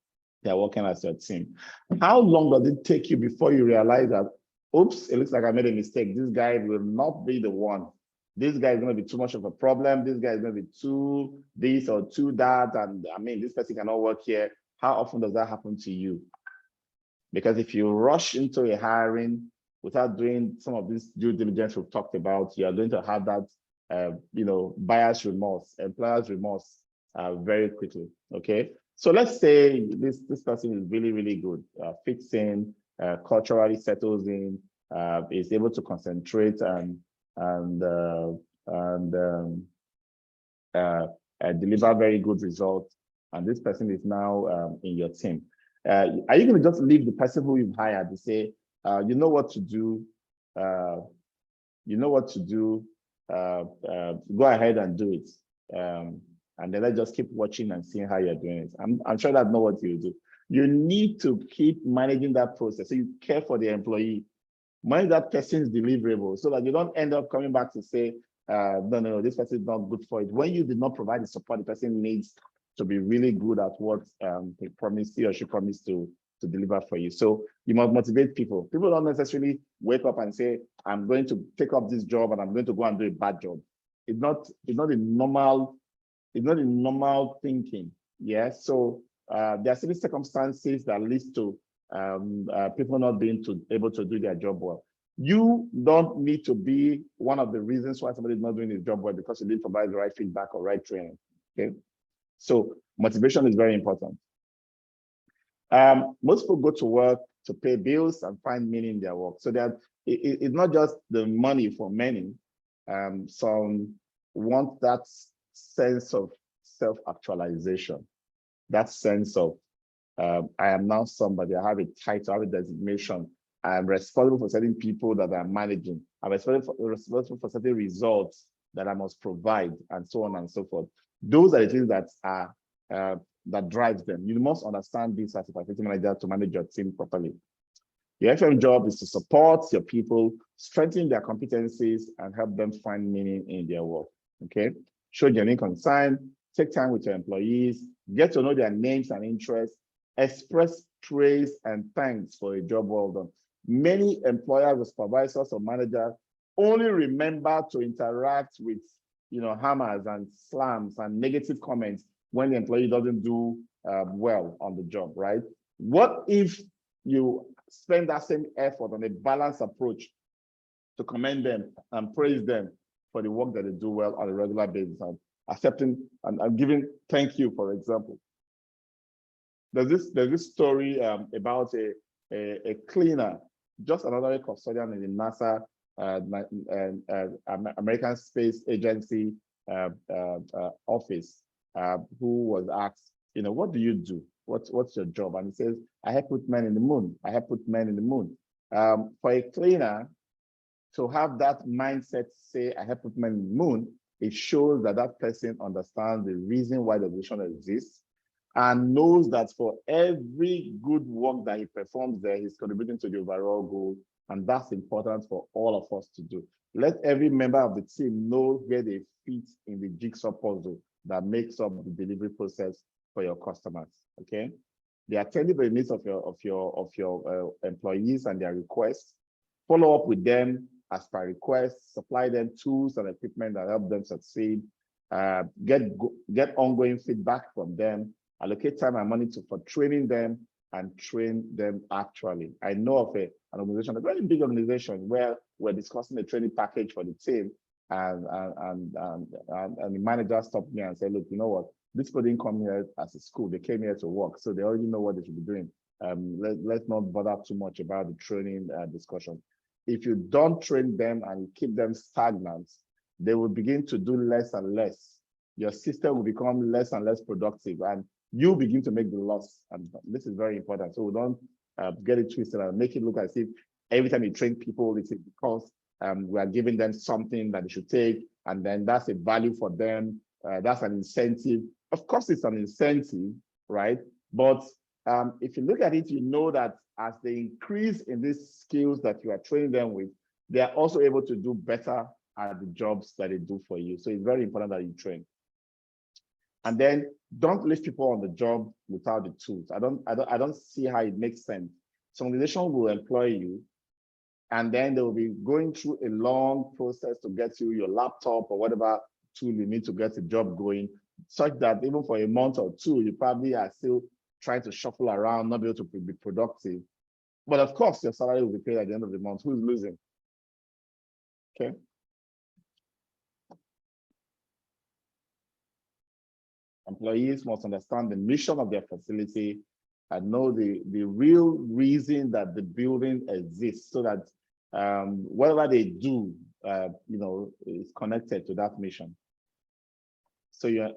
They are working as your team. How long does it take you before you realize that, oops, it looks like I made a mistake. This guy will not be the one. This guy is going to be too much of a problem. This guy is going to be too this or too that. And I mean, this person cannot work here. How often does that happen to you? Because if you rush into a hiring without doing some of this due diligence we've talked about, you are going to have that, buyer's remorse, employer's remorse very quickly, okay? So let's say this person is really, really good, fits in, culturally settles in, is able to concentrate and deliver very good results. And this person is now in your team. Are you going to just leave the person who you've hired to say, you know what to do, go ahead and do it. And then let's just keep watching and seeing how you're doing it. I'm sure that's not what you do. You need to keep managing that process. So you care for the employee, manage that person's deliverable so that you don't end up coming back to say, no, this person is not good for it. When you did not provide the support the person needs to be really good at what he or she promised to deliver for you. So you must motivate people. People don't necessarily wake up and say, I'm going to take up this job and I'm going to go and do a bad job. It's not a normal thinking. Yes. So there are certain circumstances that leads to people not being able to do their job well. You don't need to be one of the reasons why somebody is not doing his job well because you didn't provide the right feedback or right training. Okay. So motivation is very important. Most people go to work to pay bills and find meaning in their work. So that it's not just the money for many. Some want that sense of self-actualization, that sense of I am now somebody, I have a title, I have a designation, I'm responsible for certain people that I'm managing, I'm responsible for certain results that I must provide, and so on and so forth. Those are the things that are that drives them. You must understand this as a facility manager to manage your team properly. Your FM job is to support your people, strengthen their competencies, and help them find meaning in their work. Okay? Show genuine concern, take time with your employees, get to know their names and interests, express praise and thanks for a job well done. Many employers or supervisors or managers only remember to interact with hammers and slams and negative comments when the employee doesn't do well on the job, right? What if you spend that same effort on a balanced approach to commend them and praise them for the work that they do well on a regular basis, and accepting and giving thank you, for example? There's this story about a cleaner, just another custodian in the NASA American Space Agency office, who was asked, what do you do? What's your job? And he says, I help put men in the moon. I help put men in the moon. For a cleaner to have that mindset, say, I help put men in the moon, it shows that that person understands the reason why the organization exists and knows that for every good work that he performs there, he's contributing to the overall goal. And that's important for all of us to do. Let every member of the team know where they fit in the jigsaw puzzle that makes up the delivery process for your customers. Okay, they attend to the needs of your employees and their requests. Follow up with them as per request. Supply them tools and equipment that help them succeed. Get ongoing feedback from them. Allocate time and money for training them and train them actually. I know of an organization, a very big organization, where we're discussing a training package for the team, and the manager stopped me and said, look, you know what? This people didn't come here as a school, they came here to work, so they already know what they should be doing. Let's not bother too much about the training discussion. If you don't train them and keep them stagnant, they will begin to do less and less. Your system will become less and less productive, and you begin to make the loss. And this is very important. So we don't get it twisted and make it look as if every time you train people, it's because we are giving them something that they should take, and then that's a value for them. That's an incentive. Of course, it's an incentive, right? But if you look at it, you know that as they increase in these skills that you are training them with, they are also able to do better at the jobs that they do for you. So it's very important that you train. And then don't leave people on the job without the tools. I don't see how it makes sense. Some organization will employ you, and then they will be going through a long process to get you your laptop or whatever tool you need to get the job going, such that even for a month or two, you probably are still trying to shuffle around, not be able to be productive. But of course, your salary will be paid at the end of the month. Who's losing? Okay. Employees must understand the mission of their facility and know the real reason that the building exists, so that whatever they do, is connected to that mission. So you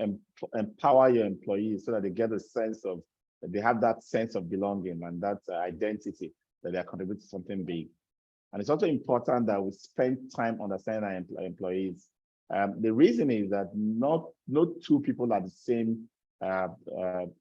empower your employees so that they get a sense of, they have that sense of belonging and that identity that they are contributing to something big. And it's also important that we spend time understanding our employees. The reason is that no two people are the same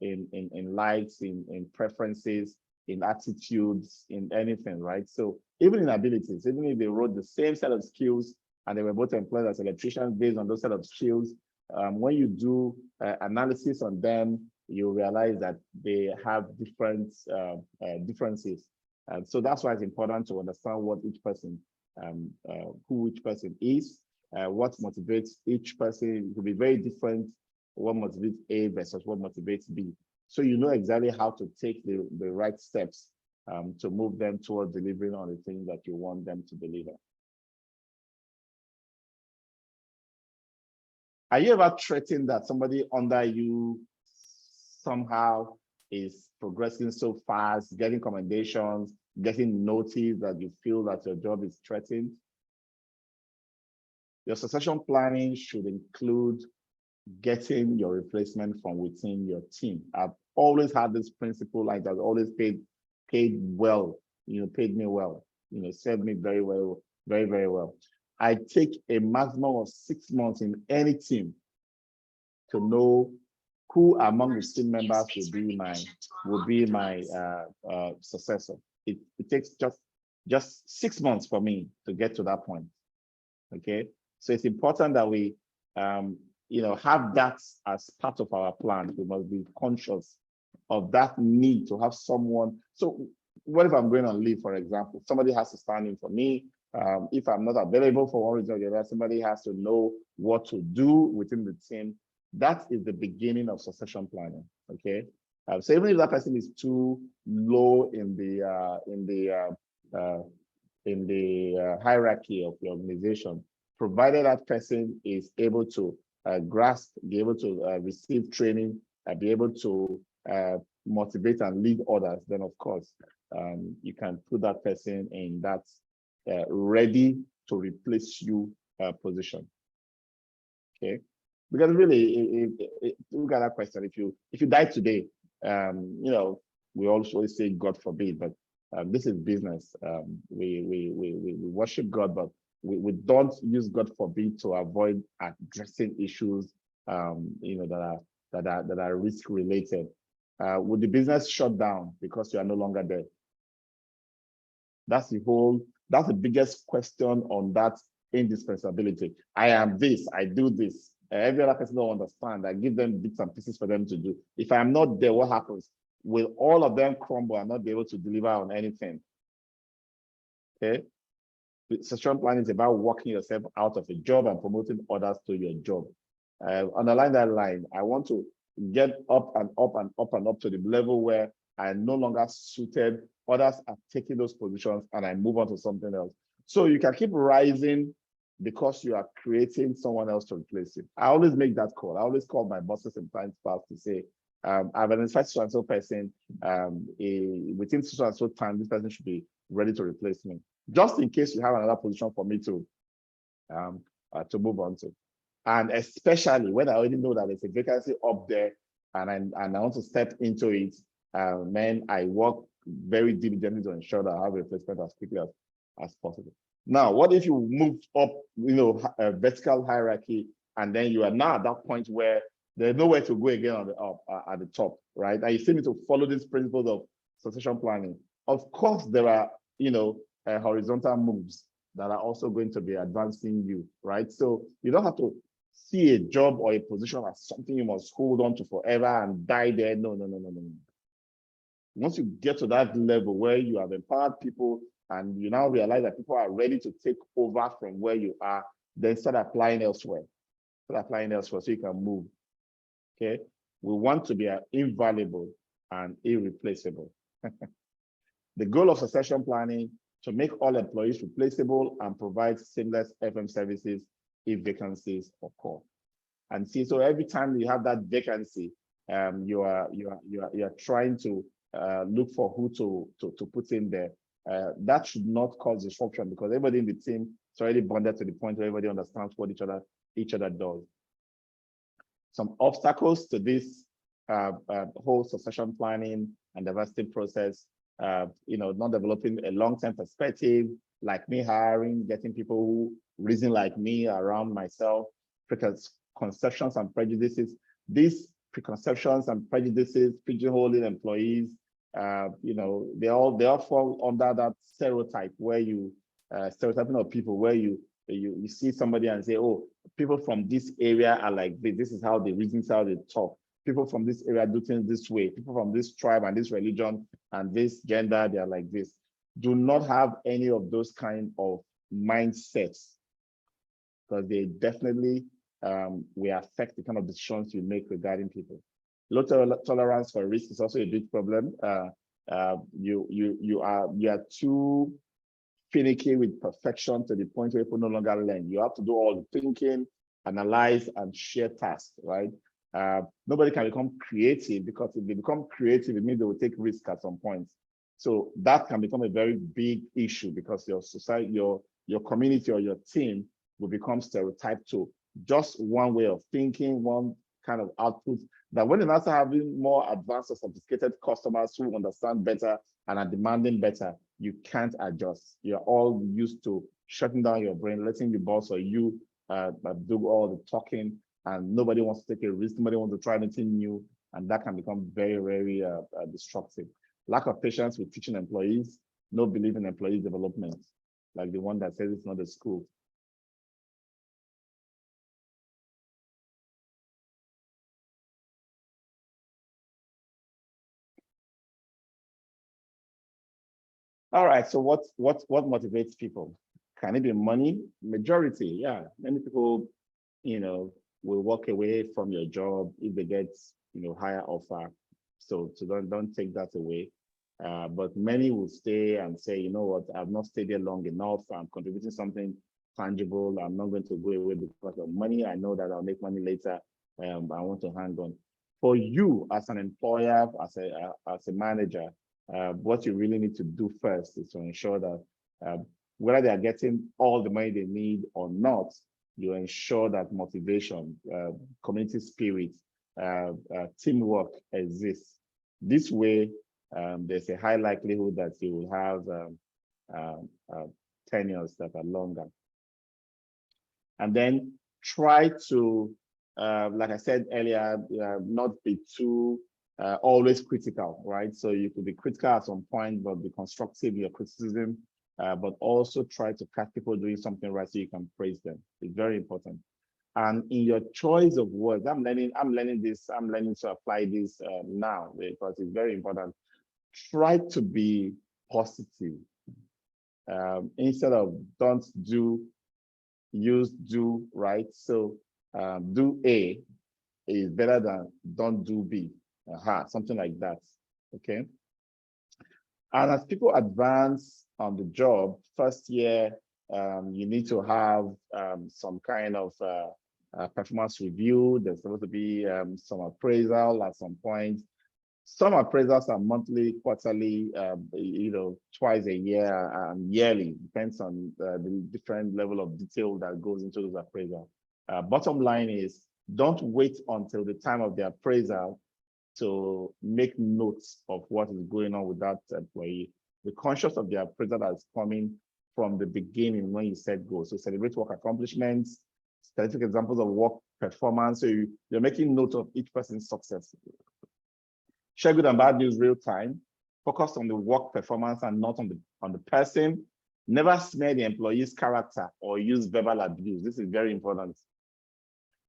in likes, in preferences, in attitudes, in anything, right? So even in abilities, even if they wrote the same set of skills and they were both employed as electricians based on those set of skills, when you do analysis on them, you realize that they have different differences. So that's why it's important to understand what each person, who each person is, what motivates each person. It will be very different what motivates A versus what motivates B. So you know exactly how to take the right steps to move them towards delivering on the thing that you want them to deliver. Are you ever threatened that somebody under you somehow is progressing so fast, getting commendations, getting notice that you feel that your job is threatened? Your succession planning should include getting your replacement from within your team. I've always had this principle, like I've always paid well, paid me well, served me very well, very, very well. I take a maximum of 6 months in any team to know who among the team members will be my successor. It takes just 6 months for me to get to that point. Okay, so it's important that we have that as part of our plan. We must be conscious of that need to have someone. So what if I'm going on leave, for example? Somebody has to stand in for me. If I'm not available for one reason or the other, somebody has to know what to do within the team. That is the beginning of succession planning. Okay, so even if that person is too low in the hierarchy of the organization, provided that person is able to grasp, be able to receive training, be able to motivate and lead others, then of course you can put that person in that ready to replace you position. Okay, because really, look at that question. If you die today, we also say God forbid, but this is business. We worship God, but we don't use God forbid to avoid addressing issues that are risk related. Would the business shut down because you are no longer there? That's the biggest question on that indispensability. I am this, I do this. Every other person don't understand. I give them bits and pieces for them to do. If I'm not there, what happens? Will all of them crumble and not be able to deliver on anything? Okay. Succession planning is about working yourself out of a job and promoting others to your job. Underline that line. I want to get up and up and up and up to the level where I am no longer suited. Others are taking those positions and I move on to something else. So you can keep rising because you are creating someone else to replace you. I always make that call. I always call my bosses in times past to say, I've identified so-and-so person, within so-and-so time, this person should be ready to replace me, just in case you have another position for me to move on to. And especially when I already know that there's a vacancy up there and I want to step into it, man, I work very diligently to ensure that I have a replacement as quickly as possible. Now, what if you move up, a vertical hierarchy, and then you are now at that point where there's nowhere to go again on the at the top, right? And you still need to follow these principles of succession planning. Of course, there are, horizontal moves that are also going to be advancing you, right? So you don't have to see a job or a position as something you must hold on to forever and die there. No. Once you get to that level where you have empowered people and you now realize that people are ready to take over from where you are, then start applying elsewhere. So you can move. Okay, we want to be invaluable and irreplaceable. The goal of succession planning to make all employees replaceable and provide seamless FM services if vacancies occur. And see, so every time you have that vacancy, you are trying to look for who to put in there. That should not cause disruption because everybody in the team is already bonded to the point where everybody understands what each other does. Some obstacles to this whole succession planning and diversity process, not developing a long-term perspective, like me hiring, getting people who reason like me around myself, preconceptions and prejudices. These preconceptions and prejudices, pigeonholing employees, they all fall under that stereotype where stereotyping of people where you see somebody and say, oh, people from this area are like this. This is how they reason, how they talk. People from this area do things this way. People from this tribe and this religion and this gender, they are like this. Do not have any of those kind of mindsets because they definitely will affect the kind of decisions you make regarding people. Low tolerance for risk is also a big problem. You are too finicky with perfection to the point where people no longer learn. You have to do all the thinking, analyze, and share tasks, right? Nobody can become creative because if they become creative, it means they will take risk at some point. So that can become a very big issue because your society, your community or your team will become stereotyped to just one way of thinking, one kind of output. That when you're start having more advanced or sophisticated customers who understand better and are demanding better, you can't adjust. You're all used to shutting down your brain, letting the boss or you do all the talking, and nobody wants to take a risk, nobody wants to try anything new, and that can become very, very destructive. Lack of patience with teaching employees, no belief in employee development, like the one that says it's not a school. All right, so what motivates people? Can it be money? Majority, yeah. Many people, will walk away from your job if they get, higher offer. So don't take that away. But many will stay and say, you know what, I've not stayed there long enough. I'm contributing something tangible. I'm not going to go away because of money. I know that I'll make money later. I want to hang on. For you as an employer, as a manager, what you really need to do first is to ensure that whether they are getting all the money they need or not, you ensure that motivation, community spirit, teamwork exists. This way, there's a high likelihood that you will have tenures that are longer. And then try to, like I said earlier, not be too always critical, right? So you could be critical at some point, but be constructive in your criticism, but also try to catch people doing something right so you can praise them. It's very important. And in your choice of words, I'm learning to apply this now because it's very important. Try to be positive. Instead of don't do, use do, right? So do A is better than don't do B. Something like that, okay? And as people advance on the job, first year, you need to have some kind of performance review. There's supposed to be some appraisal at some point. Some appraisals are monthly, quarterly, twice a year, and yearly. Depends on the different level of detail that goes into those appraisals. Bottom line is, don't wait until the time of the appraisal to make notes of what is going on with that employee. Be conscious of the appraisal that's coming from the beginning when you set goals. So celebrate work accomplishments, specific examples of work performance. So you're making note of each person's success. Share good and bad news real time. Focus on the work performance and not on the person. Never smear the employee's character or use verbal abuse. This is very important.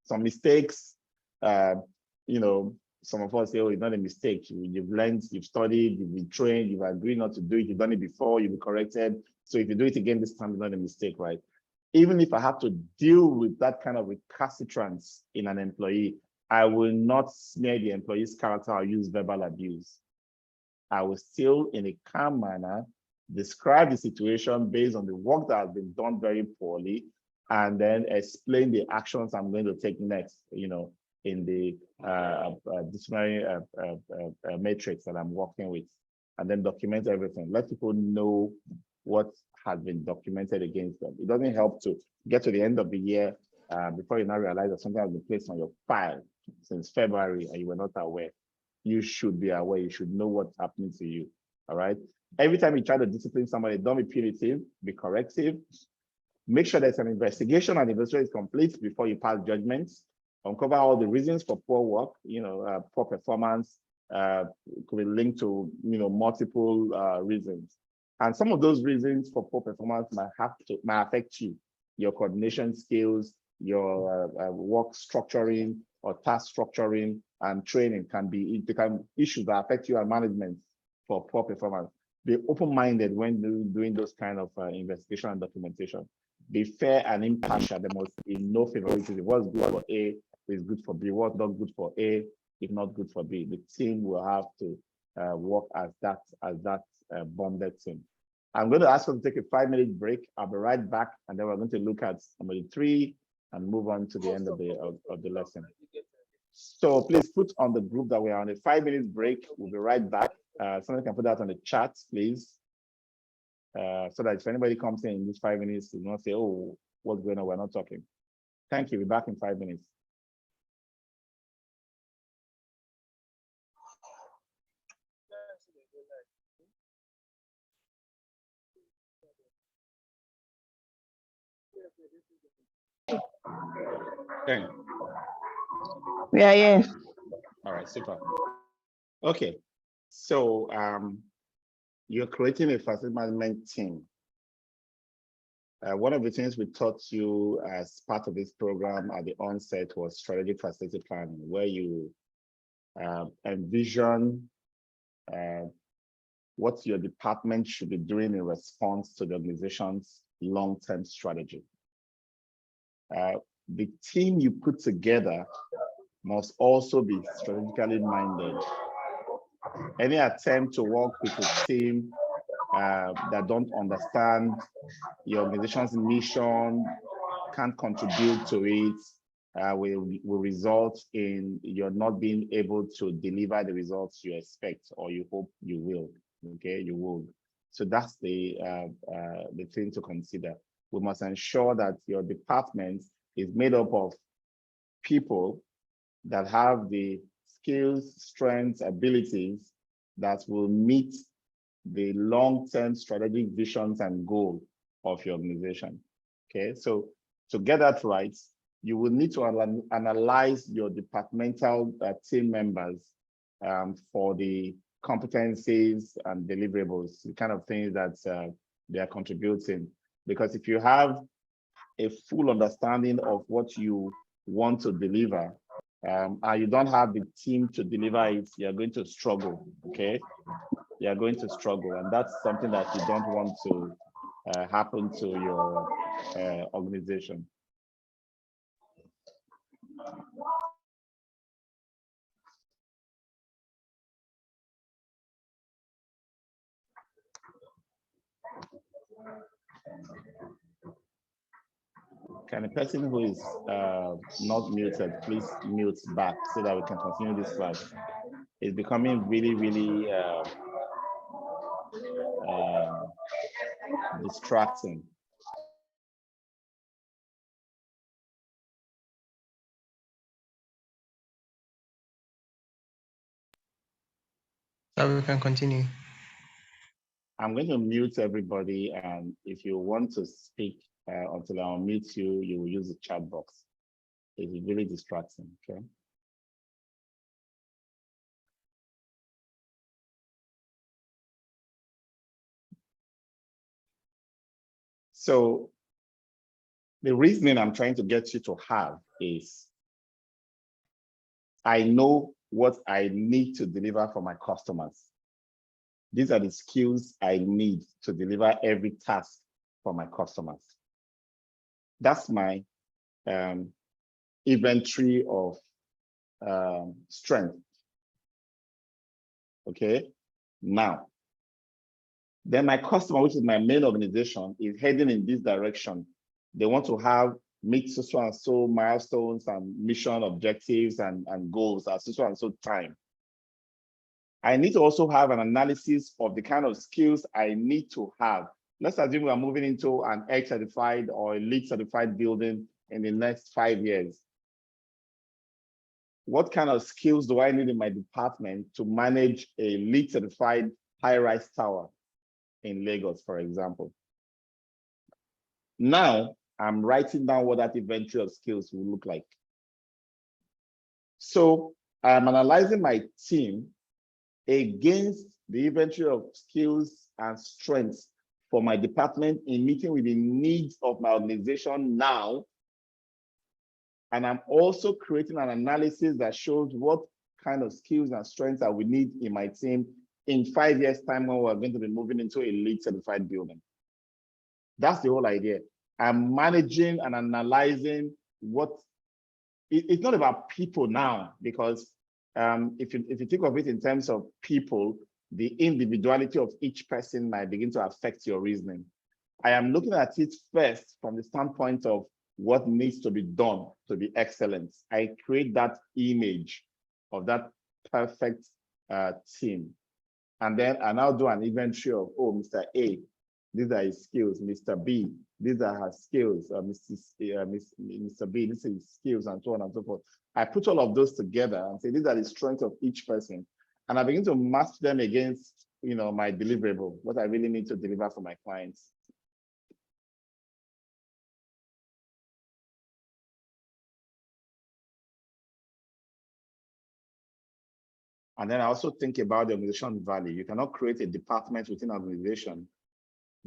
Some mistakes, you know, some of us say, oh, it's not a mistake. You've learned, you've studied, you've been trained, you've agreed not to do it, you've done it before, you'll be corrected. So if you do it again this time, it's not a mistake, right? Even if I have to deal with that kind of recalcitrance in an employee, I will not smear the employee's character or use verbal abuse. I will still, in a calm manner, describe the situation based on the work that has been done very poorly, and then explain the actions I'm going to take next, you know, in the disciplinary matrix that I'm working with, and then document everything. Let people know what has been documented against them. It doesn't help to get to the end of the year before you now realize that something has been placed on your file since February and you were not aware. You should be aware. You should know what's happening to you. All right. Every time you try to discipline somebody, don't be punitive, be corrective. Make sure there's an investigation and the investigation is complete before you pass judgments. Uncover all the reasons for poor work, you know, poor performance, could be linked to, you know, multiple reasons. And some of those reasons for poor performance might affect you, your coordination skills, your work structuring or task structuring and training can be issues that affect you and management for poor performance. Be open-minded when doing those kind of investigation and documentation. Be fair and impartial. There must be no favoritism. What's good for A is good for B. What's not good for A is not good for B. The team will have to work as that bonded team. I'm going to ask you to take a 5-minute break. I'll be right back, and then we're going to look at number 3 and move on to the end of the lesson. So please put on the group that we are on a 5-minute break. We'll be right back. Someone can put that on the chat, please. So that if anybody comes in these 5 minutes, do not say, oh, what's going on? We're not talking. Thank you. We're back in 5 minutes. Okay. We are here. All right, super. Okay. So you're creating a facility management team. One of the things we taught you as part of this program at the onset was strategic facility planning, where you envision what your department should be doing in response to the organization's long-term strategy. The team you put together must also be strategically minded. Any attempt to work with a team that don't understand your organization's mission, can't contribute to it, will result in you're not being able to deliver the results you expect or you hope you will. Okay, you will. So that's the thing to consider. We must ensure that your department is made up of people that have the skills, strengths, abilities that will meet the long-term strategic visions and goals of your organization. Okay, so to get that right, you will need to analyze your departmental team members for the competencies and deliverables, the kind of things that they are contributing. Because if you have a full understanding of what you want to deliver, and you don't have the team to deliver it, you're going to struggle, okay? You're going to struggle, and that's something that you don't want to happen to your organization. Can a person who is not muted, please mute back so that we can continue this class? It's becoming really, really distracting. Now we can continue. I'm going to mute everybody, and if you want to speak until I unmute you, you will use the chat box. It's really distracting, okay? So the reasoning I'm trying to get you to have is, I know what I need to deliver for my customers. These are the skills I need to deliver every task for my customers. That's my inventory of strength. Okay, now, then my customer, which is my main organization, is heading in this direction. They want to meet so and so milestones and mission objectives and goals at so and so time. I need to also have an analysis of the kind of skills I need to have. Let's assume we are moving into an X certified or a LEED certified building in the next 5 years. What kind of skills do I need in my department to manage a LEED certified high-rise tower in Lagos, for example? Now, I'm writing down what that inventory of skills will look like. So I'm analyzing my team against the inventory of skills and strengths for my department in meeting with the needs of my organization now. And I'm also creating an analysis that shows what kind of skills and strengths I will need in my team in 5 years' time when we're going to be moving into a LEED certified building. That's the whole idea. I'm managing and analyzing what, it's not about people now, because if you think of it in terms of people, the individuality of each person might begin to affect your reasoning. I am looking at it first from the standpoint of what needs to be done to be excellent. I create that image of that perfect team. And then I now do an inventory of, oh, Mr. A, these are his skills. Mr. B, these are her skills. Mr. B, these are his skills, and so on and so forth. I put all of those together and say, these are the strengths of each person. And I begin to match them against, my deliverable, what I really need to deliver for my clients. And then I also think about the organization value. You cannot create a department within an organization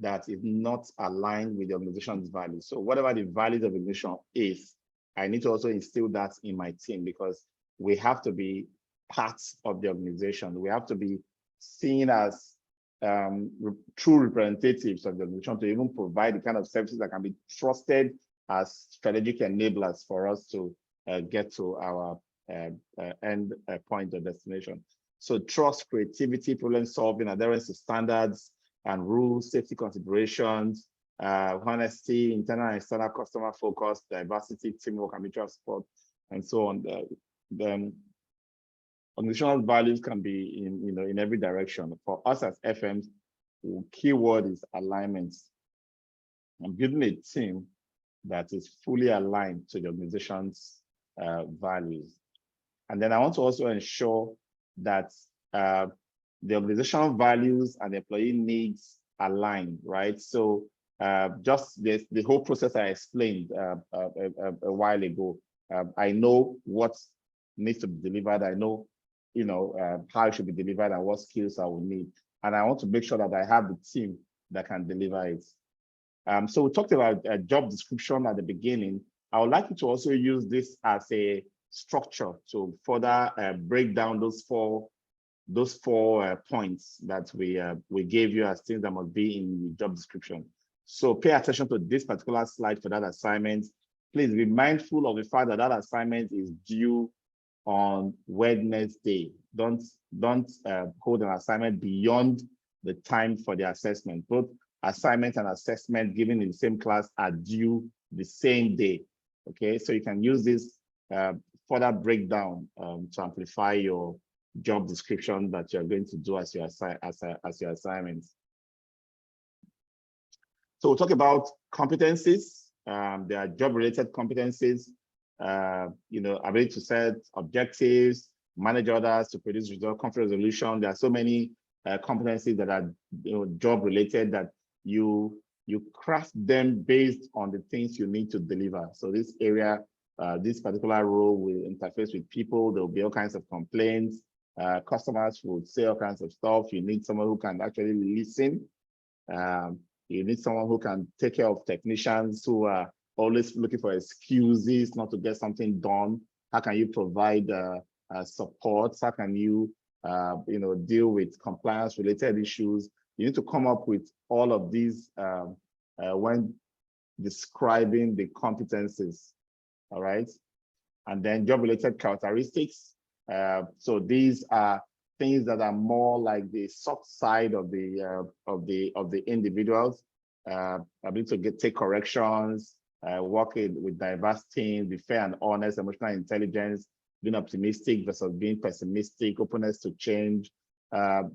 that is not aligned with the organization's value. So whatever the value of the organization is, I need to also instill that in my team, because we have to be parts of the organization. We have to be seen as true representatives of the organization to even provide the kind of services that can be trusted as strategic enablers for us to get to our end point or destination. So trust, creativity, problem solving, adherence to standards and rules, safety considerations, honesty, internal and external customer focus, diversity, teamwork, and mutual support, and so on. The organizational values can be in every direction. For us as FMs, the key word is alignment. I'm building a team that is fully aligned to the organization's values. And then I want to also ensure that the organizational values and employee needs align, right? So just the whole process I explained a while ago, I know what needs to be delivered. I know, how it should be delivered and what skills I will need. And I want to make sure that I have the team that can deliver it. So we talked about a job description at the beginning. I would like you to also use this as a structure to further break down those four points that we gave you as things that must be in the job description. So pay attention to this particular slide for that assignment. Please be mindful of the fact that that assignment is due on Wednesday. Don't hold an assignment beyond the time for the assessment. Both assignment and assessment given in the same class are due the same day. Okay, so you can use this further breakdown to amplify your job description that you're going to do as your assignments. So we'll talk about competencies. There are job-related competencies. Ability to set objectives, manage others, to produce result, conflict resolution. There are so many competencies that are job related that you craft them based on the things you need to deliver. So this area, this particular role will interface with people. There will be all kinds of complaints. Customers would say all kinds of stuff. You need someone who can actually listen. You need someone who can take care of technicians who are always looking for excuses not to get something done. How can you provide support? How can you, deal with compliance-related issues? You need to come up with all of these when describing the competencies. All right, and then job-related characteristics. So these are things that are more like the soft side of the individuals. Ability to take corrections, work with diverse teams, be fair and honest, emotional intelligence, being optimistic versus being pessimistic, openness to change.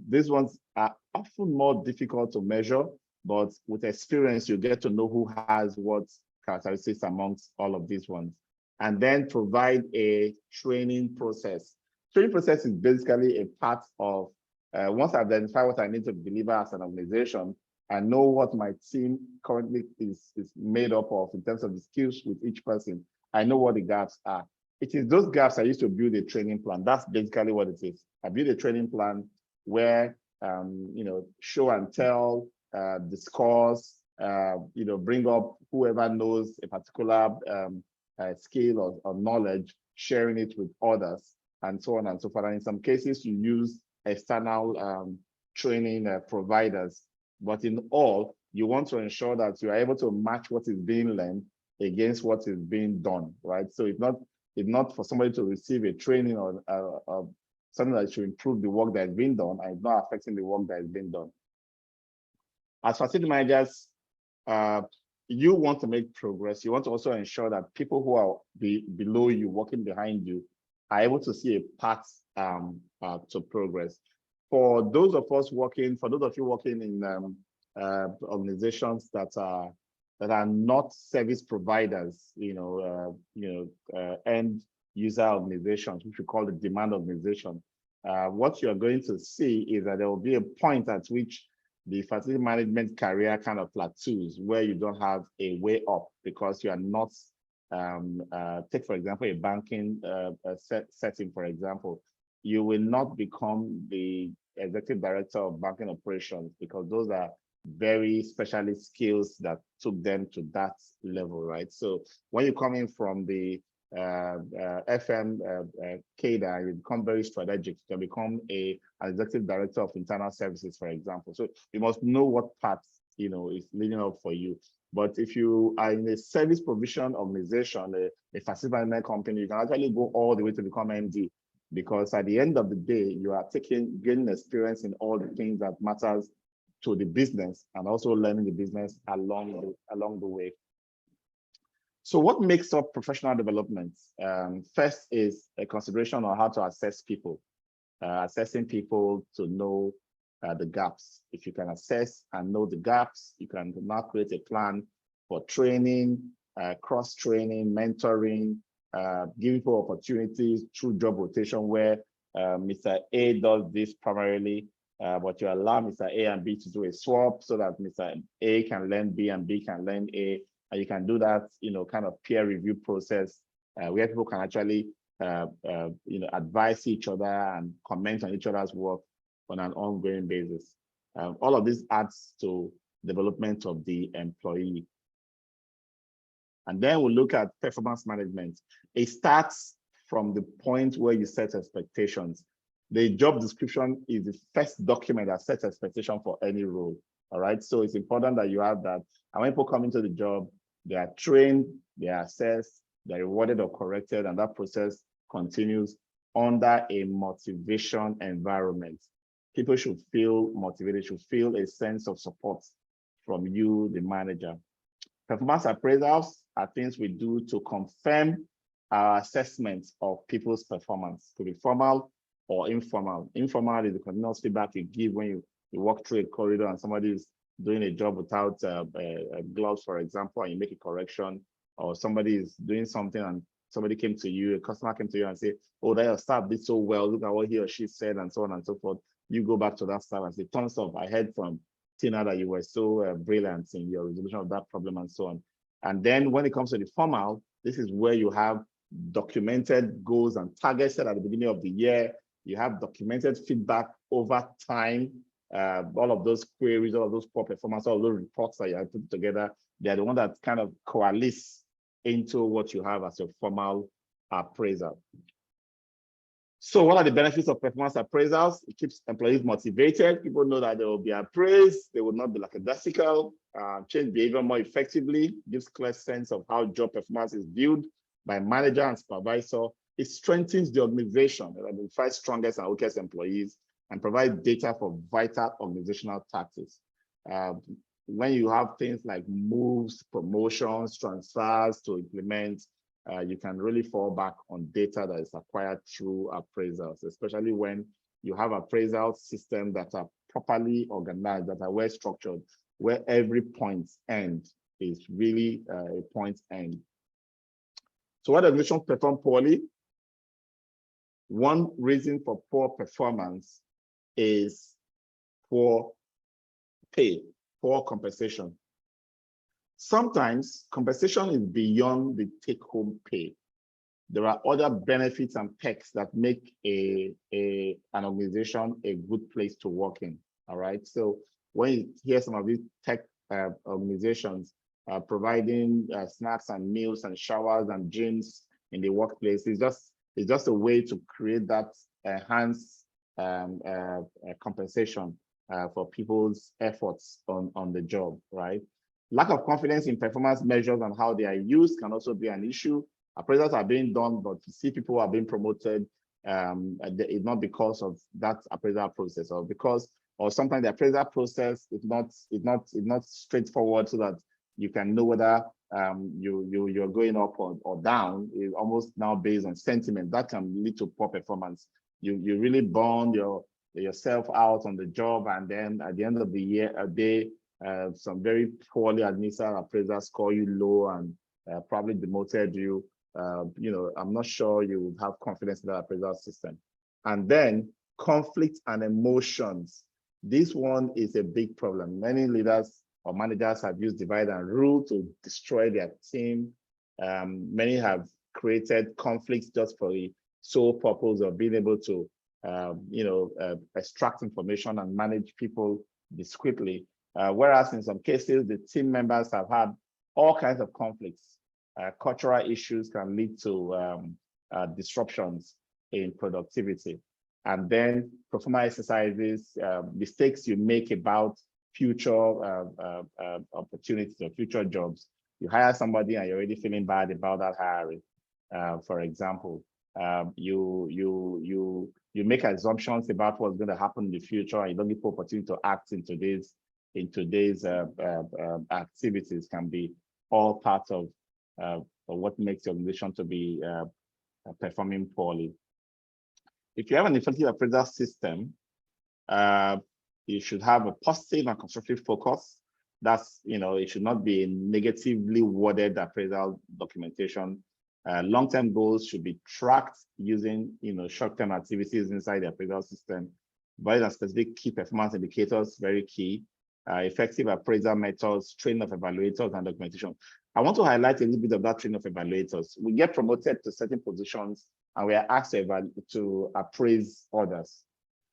These ones are often more difficult to measure, but with experience, you get to know who has what characteristics amongst all of these ones. And then provide a training process. Training process is basically a part of, once I've identified what I need to deliver as an organization, I know what my team currently is made up of in terms of the skills with each person. I know what the gaps are. It is those gaps I used to build a training plan. That's basically what it is. I build a training plan where, show and tell, discuss, bring up whoever knows a particular skill or knowledge, sharing it with others, and so on and so forth. And in some cases, you use external training providers. But in all, you want to ensure that you are able to match what is being learned against what is being done, right? So it's not for somebody to receive a training or something that should improve the work that is being done, and it's not affecting the work that is being done. As facility managers, you want to make progress. You want to also ensure that people who are below you, working behind you, are able to see a path to progress. For those of you working in organizations that are not service providers, end user organizations, which we call the demand organization, what you're going to see is that there will be a point at which the facility management career kind of plateaus, where you don't have a way up because you are not, take for example, a banking setting, for example, you will not become the executive director of banking operations because those are very specialist skills that took them to that level, right? So when you come in from the FM cadre, you become very strategic. You can become an executive director of internal services, for example. So you must know what path is leading up for you. But if you are in a service provision organization, a facility management company, you can actually go all the way to become MD, because at the end of the day, you are gaining experience in all the things that matters to the business, and also learning the business along the way. So what makes up professional development? First is a consideration on how to assess people, assessing people to know the gaps. If you can assess and know the gaps, you can now create a plan for training, cross-training, mentoring, giving people opportunities through job rotation, where Mr. A does this primarily, but you allow Mr. A and B to do a swap so that Mr. A can learn B and B can learn A. And you can do that, kind of peer review process where people can actually, advise each other and comment on each other's work on an ongoing basis. All of this adds to development of the employee. And then we'll look at performance management. It starts from the point where you set expectations. The job description is the first document that sets expectation for any role. All right, so it's important that you have that. And when people come into the job, they are trained, they are assessed, they're rewarded or corrected, and that process continues under a motivation environment. People should feel motivated, should feel a sense of support from you, the manager. Performance appraisals are things we do to confirm our assessments of people's performance. It could be formal or informal. Informal is the continuous feedback you give when you walk through a corridor and somebody is doing a job without gloves, for example, and you make a correction, or somebody is doing something and somebody came to you, a customer came to you and say, oh, that your staff did so well, look at what he or she said, and so on and so forth. You go back to that staff and say, tons of, I heard from Tina that you were so brilliant in your resolution of that problem and so on. And then when it comes to the formal, this is where you have documented goals and targets set at the beginning of the year. You have documented feedback over time. All of those queries, all of those poor performance, all of those reports that you have put together, they're the one that kind of coalesce into what you have as your formal appraisal. So what are the benefits of performance appraisals? It keeps employees motivated. People know that they will be appraised. They will not be lackadaisical. Change behavior more effectively. Gives clear sense of how job performance is viewed by manager and supervisor. It strengthens the organization. It identifies strongest and weakest employees and provides data for vital organizational tactics. When you have things like moves, promotions, transfers to implement, you can really fall back on data that is acquired through appraisals, especially when you have appraisal systems that are properly organized, that are well structured, where every point end is really a point end. So what organizations perform poorly? One reason for poor performance is poor pay, poor compensation. Sometimes compensation is beyond the take-home pay. There are other benefits and perks that make an organization a good place to work in. All right. So when you hear some of these tech organizations providing snacks and meals and showers and gyms in the workplace, it's just a way to create that enhanced compensation for people's efforts on the job, right? Lack of confidence in performance measures and how they are used can also be an issue. Appraisals are being done, but to see people are being promoted, it's not because of that appraisal process, or sometimes the appraisal process is not straightforward, so that you can know whether you're going up or down. It's almost now based on sentiment. That can lead to poor performance. You really burn yourself out on the job, and then at the end of the day, some very poorly administered appraisals score you low and probably demoted you. I'm not sure you would have confidence in that appraisal system. And then conflict and emotions. This one is a big problem. Many leaders or managers have used divide and rule to destroy their team. Many have created conflicts just for the sole purpose of being able to extract information and manage people discreetly. Whereas in some cases, the team members have had all kinds of conflicts. Cultural issues can lead to disruptions in productivity. And then performance exercises, mistakes you make about future opportunities or future jobs. You hire somebody and you're already feeling bad about that hiring. For example, you make assumptions about what's going to happen in the future, and you don't give the opportunity to act in today's activities. Can be all part of what makes the organization to be performing poorly. If you have an effective appraisal system, you should have a positive and constructive focus. That's, it should not be a negatively worded appraisal documentation. Long-term goals should be tracked using, short-term activities inside the appraisal system. But specific key performance indicators, very key. Effective appraisal methods, training of evaluators, and documentation. I want to highlight a little bit of that training of evaluators. We get promoted to certain positions and we are asked to appraise others.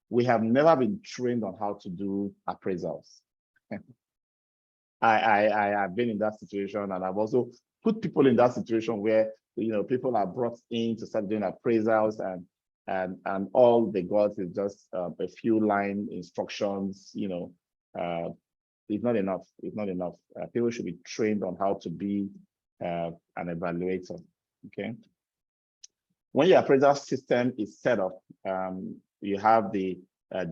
We have never been trained on how to do appraisals. I have been in that situation, and I've also put people in that situation where people are brought in to start doing appraisals, and all they got is just a few line instructions. It's not enough. It's not enough. People should be trained on how to be an evaluator. Okay. When your appraisal system is set up, you have the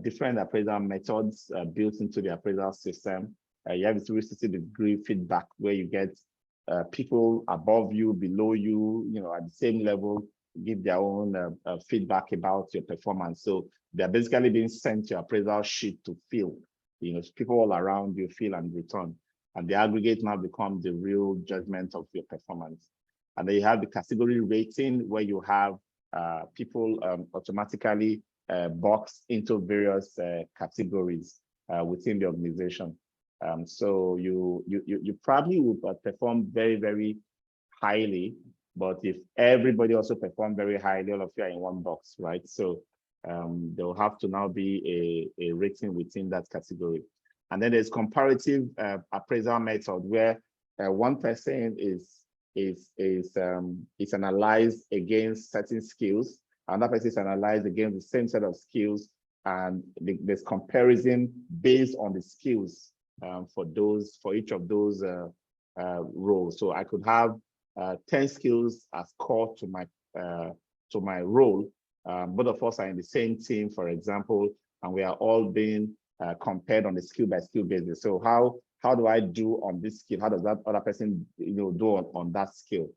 different appraisal methods built into the appraisal system. You have a 360-degree feedback where you get people above you, below you, at the same level, give their own feedback about your performance. So they're basically being sent your appraisal sheet to fill. People all around you fill and return, and the aggregate now becomes the real judgment of your performance. And then you have the category rating, where you have people automatically boxed into various categories within the organization. So you probably would perform very, very highly, but if everybody also perform very highly, all of you are in one box, right? So there will have to now be a rating within that category. And then there's comparative appraisal method, where one person is analyzed against certain skills, another person is analyzed against the same set of skills, and there's comparison based on the skills for each of those roles. So I could have 10 skills as core to my role. Both of us are in the same team, for example, and we are all being compared on a skill by skill basis. So how do I do on this skill? How does that other person do on that skill?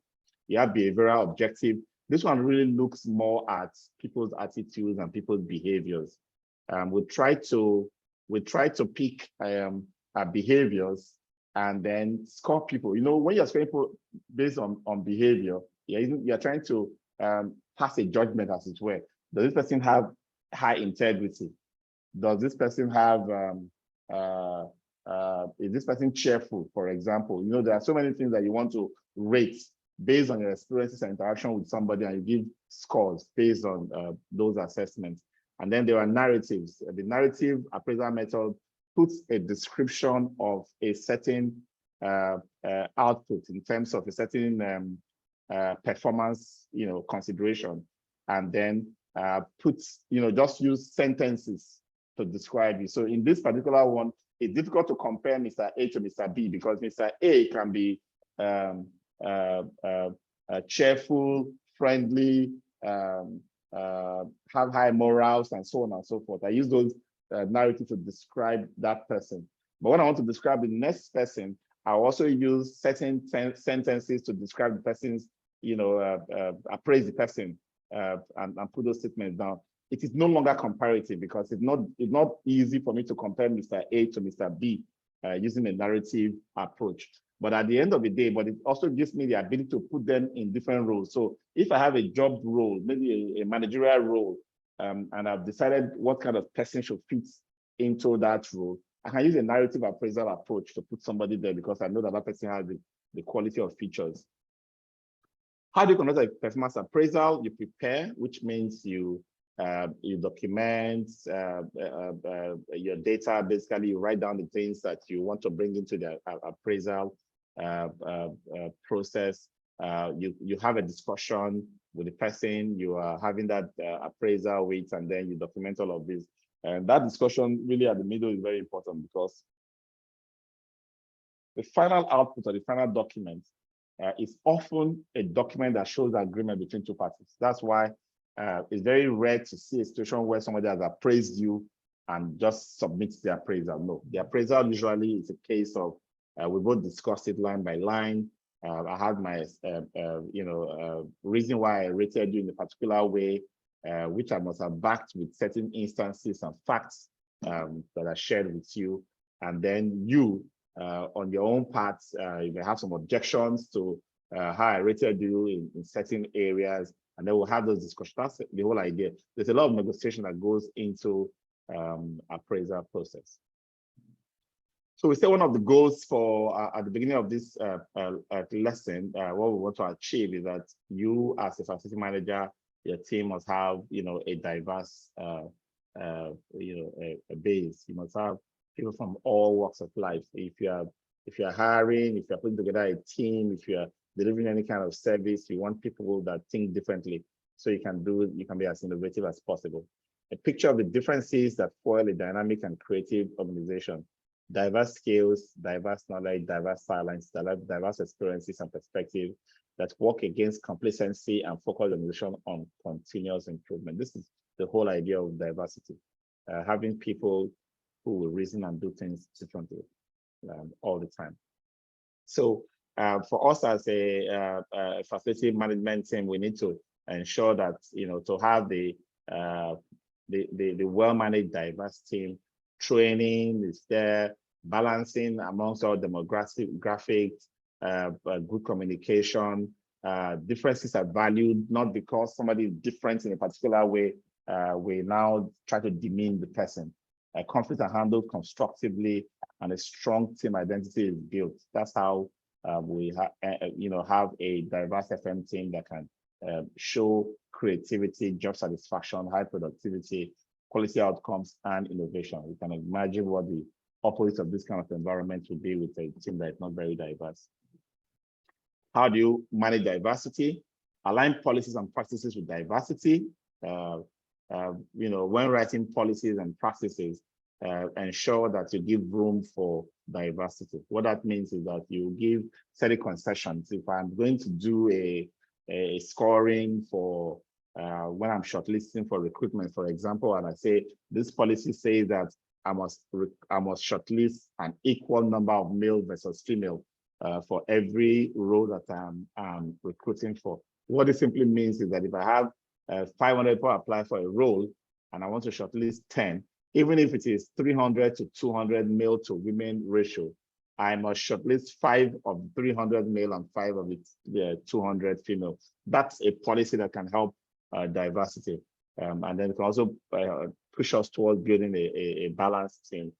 You have behavioral objective. This one really looks more at people's attitudes and people's behaviors. We try to pick behaviors and then score people. When you're scoring people based on behavior, you're trying to pass a judgment, as it were. Does this person have high integrity? Does this person have is this person cheerful, for example? There are so many things that you want to rate based on your experiences and interaction with somebody, and you give scores based on those assessments. And then there are narratives. The narrative appraisal method puts a description of a certain output in terms of a certain performance, consideration, and then just use sentences to describe it. So in this particular one, it's difficult to compare Mr. A to Mr. B, because Mr. A can be cheerful, friendly, have high morals, and so on and so forth. I use those narratives to describe that person. But when I want to describe the next person, I also use certain sentences to describe the person's, appraise the person and put those statements down. It is no longer comparative, because it's not easy for me to compare Mr. A to Mr. B using a narrative approach. But at the end of the day, it also gives me the ability to put them in different roles. So if I have a job role, maybe a managerial role, and I've decided what kind of person should fit into that role, I can use a narrative appraisal approach to put somebody there, because I know that person has the quality of features. How do you conduct a performance appraisal? You prepare, which means you document your data. Basically, you write down the things that you want to bring into the appraisal process. You have a discussion with the person you are having that appraisal with, and then you document all of this. And that discussion really at the middle is very important, because the final output or the final document is often a document that shows the agreement between two parties. That's why it's very rare to see a situation where somebody has appraised you and just submits the appraisal. No, the appraisal usually is a case of we both discussed it line by line. I had my reason why I rated you in a particular way, which I must have backed with certain instances and facts that I shared with you. And then you, on your own part, you may have some objections to how I rated you in certain areas, and then we'll have those discussions. That's the whole idea. There's a lot of negotiation that goes into appraisal process. So we say one of the goals for at the beginning of this lesson, what we want to achieve is that you, as a facility manager, your team must have a diverse a base. You must have people from all walks of life. If you're hiring, if you're putting together a team, if you're delivering any kind of service, you want people that think differently, so you can be as innovative as possible. A picture of the differences that foil a dynamic and creative organization. Diverse skills, diverse knowledge, diverse silence, diverse experiences and perspectives that work against complacency and focus organization on continuous improvement. This is the whole idea of diversity. Having people who will reason and do things differently all the time. So for us as a facility management team, we need to ensure that to have the well-managed diverse team. Training is there, balancing amongst all demographics, good communication, differences are valued, not because somebody is different in a particular way. We now try to demean the person. Conflicts are handled constructively, and a strong team identity is built. That's how we have a diverse FM team that can show creativity, job satisfaction, high productivity, quality outcomes, and innovation. You can imagine what the opposite of this kind of environment would be with a team that is not very diverse. How do you manage diversity? Align policies and practices with diversity. When writing policies and practices, ensure that you give room for diversity. What that means is that you give steady concessions. If I'm going to do a scoring for when I'm shortlisting for recruitment, for example, and I say this policy says that I must shortlist an equal number of male versus female for every role that I'm recruiting for. What it simply means is that if I have 500 people apply for a role and I want to shortlist 10, even if it is 300 to 200 male to women ratio, I must shortlist 5 of 300 male and 5 of the 200 female. That's a policy that can help diversity. And then it can also push us towards building a balanced team.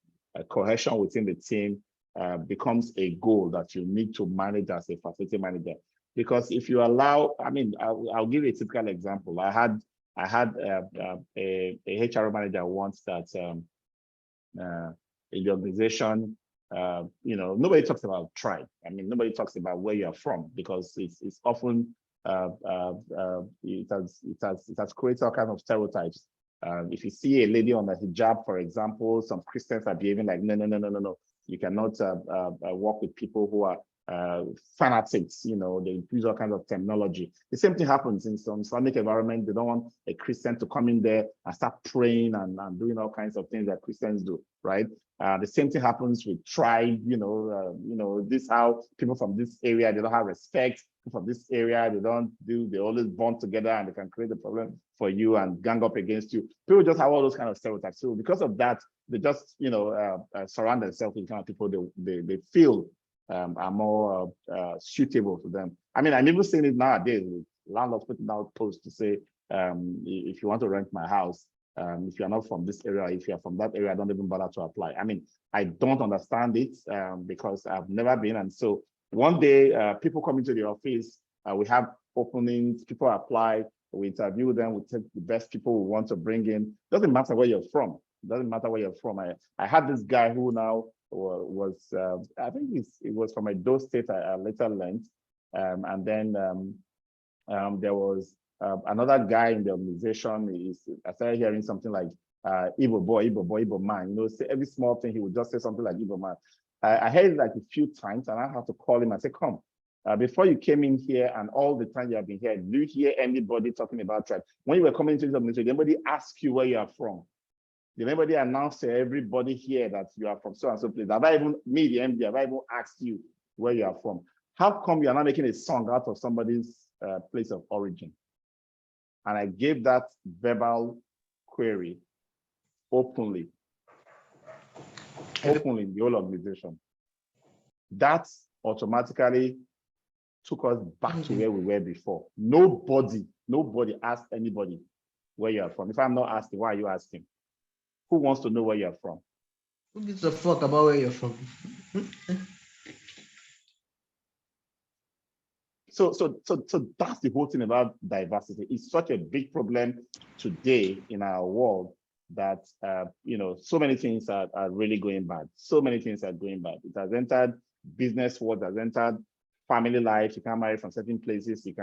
Cohesion within the team becomes a goal that you need to manage as a facility manager. Because if you allow, I'll give you a typical example. I had a HR manager once that in the organization, nobody talks about tribe. Nobody talks about where you're from, because it's often it has created all kinds of stereotypes. If you see a lady on a hijab, for example, some Christians are behaving like no. You cannot work with people who are fanatics. They use all kinds of terminology. The same thing happens in some Islamic environment. They don't want a Christian to come in there and start praying and doing all kinds of things that Christians do, right? The same thing happens with tribe. This how people from this area, they don't have respect. People from this area, they always bond together, and they can create a problem for you and gang up against you. People just have all those kind of stereotypes. So because of that, they just surround themselves with kind of people they feel are more suitable to them. I'm even seeing it nowadays with landlords putting out posts to say, if you want to rent my house, if you're not from this area, if you're from that area, don't even bother to apply. I don't understand it because I've never been. And so one day, people come into the office, we have openings, people apply, we interview them, we take the best people we want to bring in. Doesn't matter where you're from. Doesn't matter where you're from. I had this guy who now was, I think it was from a Edo state, I later learned. And then there was another guy in the organization. I started hearing something like Igbo boy, Igbo man. Say every small thing, he would just say something like Igbo man. I heard it like a few times, and I had to call him and say, come, before you came in here and all the time you have been here, do you hear anybody talking about tribe? When you were coming into this administration, did anybody ask you where you are from? Did anybody announce to everybody here that you are from so and so place? Have I even, me, the MD, have I even asked you where you are from? How come you are not making a song out of somebody's place of origin? And I gave that verbal query openly in the whole organization. That automatically took us back to where we were before. Nobody asked anybody where you are from. If I'm not asking, why are you asking? Who wants to know where you're from? Who gives a fuck about where you're from? So that's the whole thing about diversity. It's such a big problem today in our world that so many things are really going bad. So many things are going bad. It has entered business world, has entered family life. You can't marry from certain places. You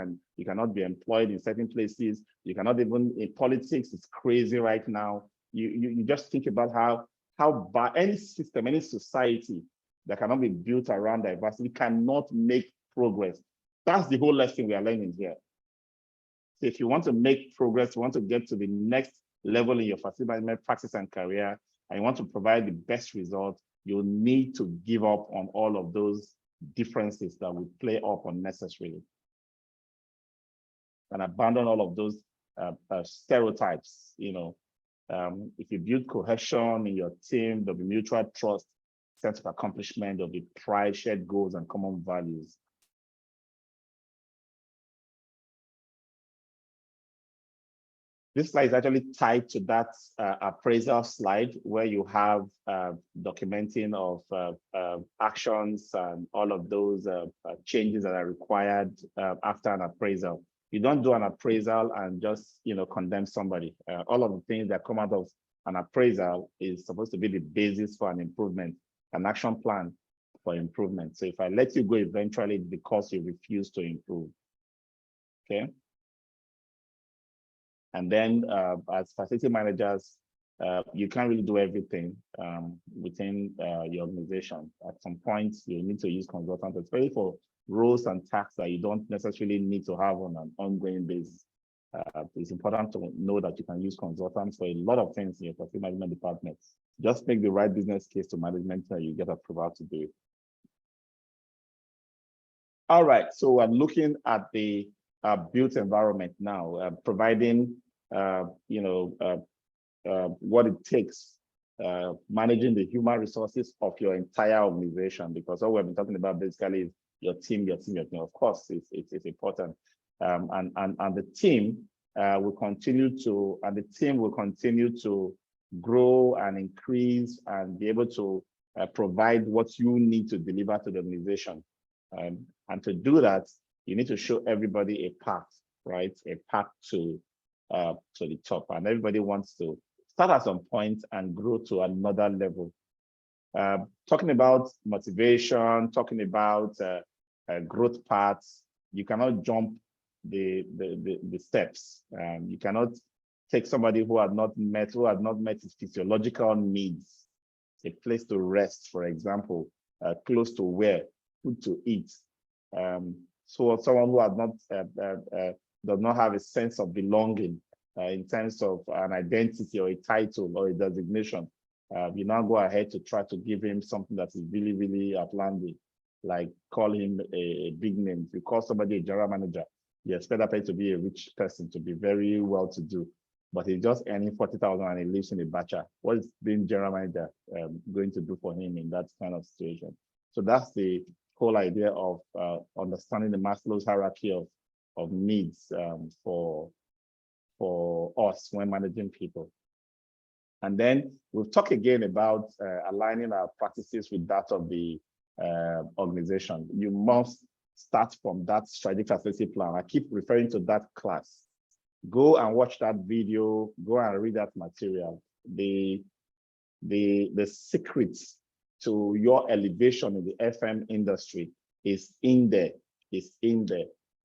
cannot be employed in certain places. You cannot even in politics. It's crazy right now. You just think about how bad any system, any society that cannot be built around diversity cannot make progress. That's the whole lesson we are learning here. So if you want to make progress, you want to get to the next level in your facility management practice and career, and you want to provide the best result, you need to give up on all of those differences that would play up unnecessarily, and abandon all of those stereotypes. If you build cohesion in your team, there'll be mutual trust, sense of accomplishment, there'll be pride, shared goals, and common values. This slide is actually tied to that appraisal slide where you have documenting of actions and all of those changes that are required after an appraisal. You don't do an appraisal and just condemn somebody. All of the things that come out of an appraisal is supposed to be the basis for an improvement, an action plan for improvement. So if I let you go eventually, it's because you refuse to improve. Okay. And then as facility managers, you can't really do everything within your organization. At some point, you need to use consultants, especially for roles and tasks that you don't necessarily need to have on an ongoing basis. It's important to know that you can use consultants for a lot of things in your facility management department. Just make the right business case to management so you get approval to do it. All right, so we're looking at the built environment now, providing what it takes, managing the human resources of your entire organization, because all we've been talking about basically is your team. Of course, it's important, and the team will continue to grow and increase and be able to provide what you need to deliver to the organization. And to do that, you need to show everybody a path, right? A path to the top. And everybody wants to start at some point and grow to another level. Talking about motivation, talking about growth paths, you cannot jump the steps. You cannot take somebody who had not met his physiological needs, a place to rest, for example, close to where, food to eat. So someone who had not does not have a sense of belonging in terms of an identity or a title or a designation, you now go ahead to try to give him something that is really, really outlandish, like call him a big name. If you call somebody a general manager, you expect that person to be a rich person, to be very well-to-do, but he's just earning 40,000 and he lives in a bacha. What is being general manager going to do for him in that kind of situation? So that's the whole idea of understanding the Maslow's hierarchy of needs for us when managing people. And then we'll talk again about aligning our practices with that of the organization. You must start from that strategic facility plan. I keep referring to that class. Go and watch that video, go and read that material. The secrets to your elevation in the FM industry is in there.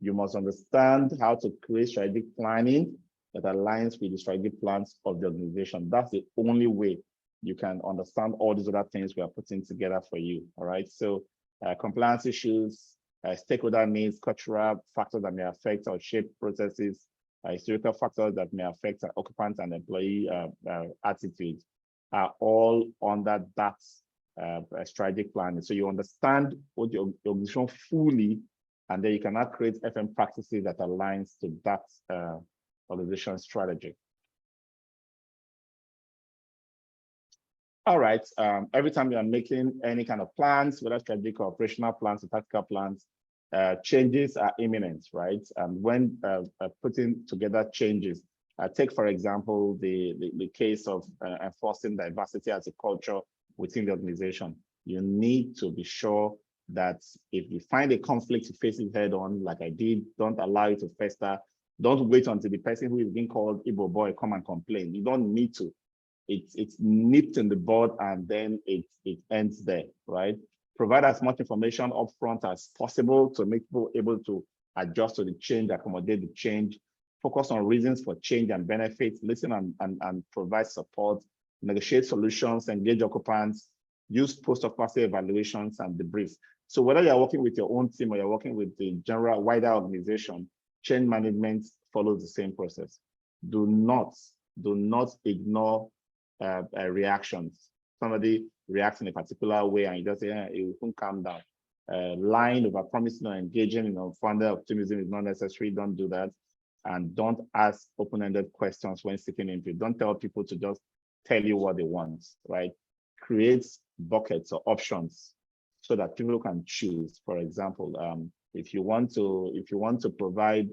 You must understand how to create strategic planning that aligns with the strategic plans of the organization. That's the only way you can understand all these other things we are putting together for you. All right. So compliance issues, stakeholder needs, cultural factors that may affect or shape processes, historical factors that may affect occupant and employee attitudes are all under that strategic planning. So you understand what your organization fully, and then you can now create FM practices that aligns to that organization strategy. All right, every time you are making any kind of plans, whether strategic or operational plans or tactical plans, changes are imminent, right? And when putting together changes, take, for example, the case of enforcing diversity as a culture within the organization. You need to be sure that if you find a conflict, you face it head on, like I did. Don't allow it to fester. Don't wait until the person who is being called Igbo boy come and complain. You don't need to. It's nipped in the bud and then it ends there, right? Provide as much information upfront as possible to make people able to adjust to the change, accommodate the change, focus on reasons for change and benefits, listen and provide support, negotiate solutions, engage occupants, use post-occupancy evaluations and debriefs. So whether you're working with your own team or you're working with the general wider organization, change management follows the same process. Do not ignore reactions. Somebody reacts in a particular way and you just say, it won't calm down. Lying, over promising or engaging in founder optimism is not necessary. Don't do that. And don't ask open-ended questions when seeking input. Don't tell people to just tell you what they want, right? Create buckets or options so that people can choose. For example, if you want to provide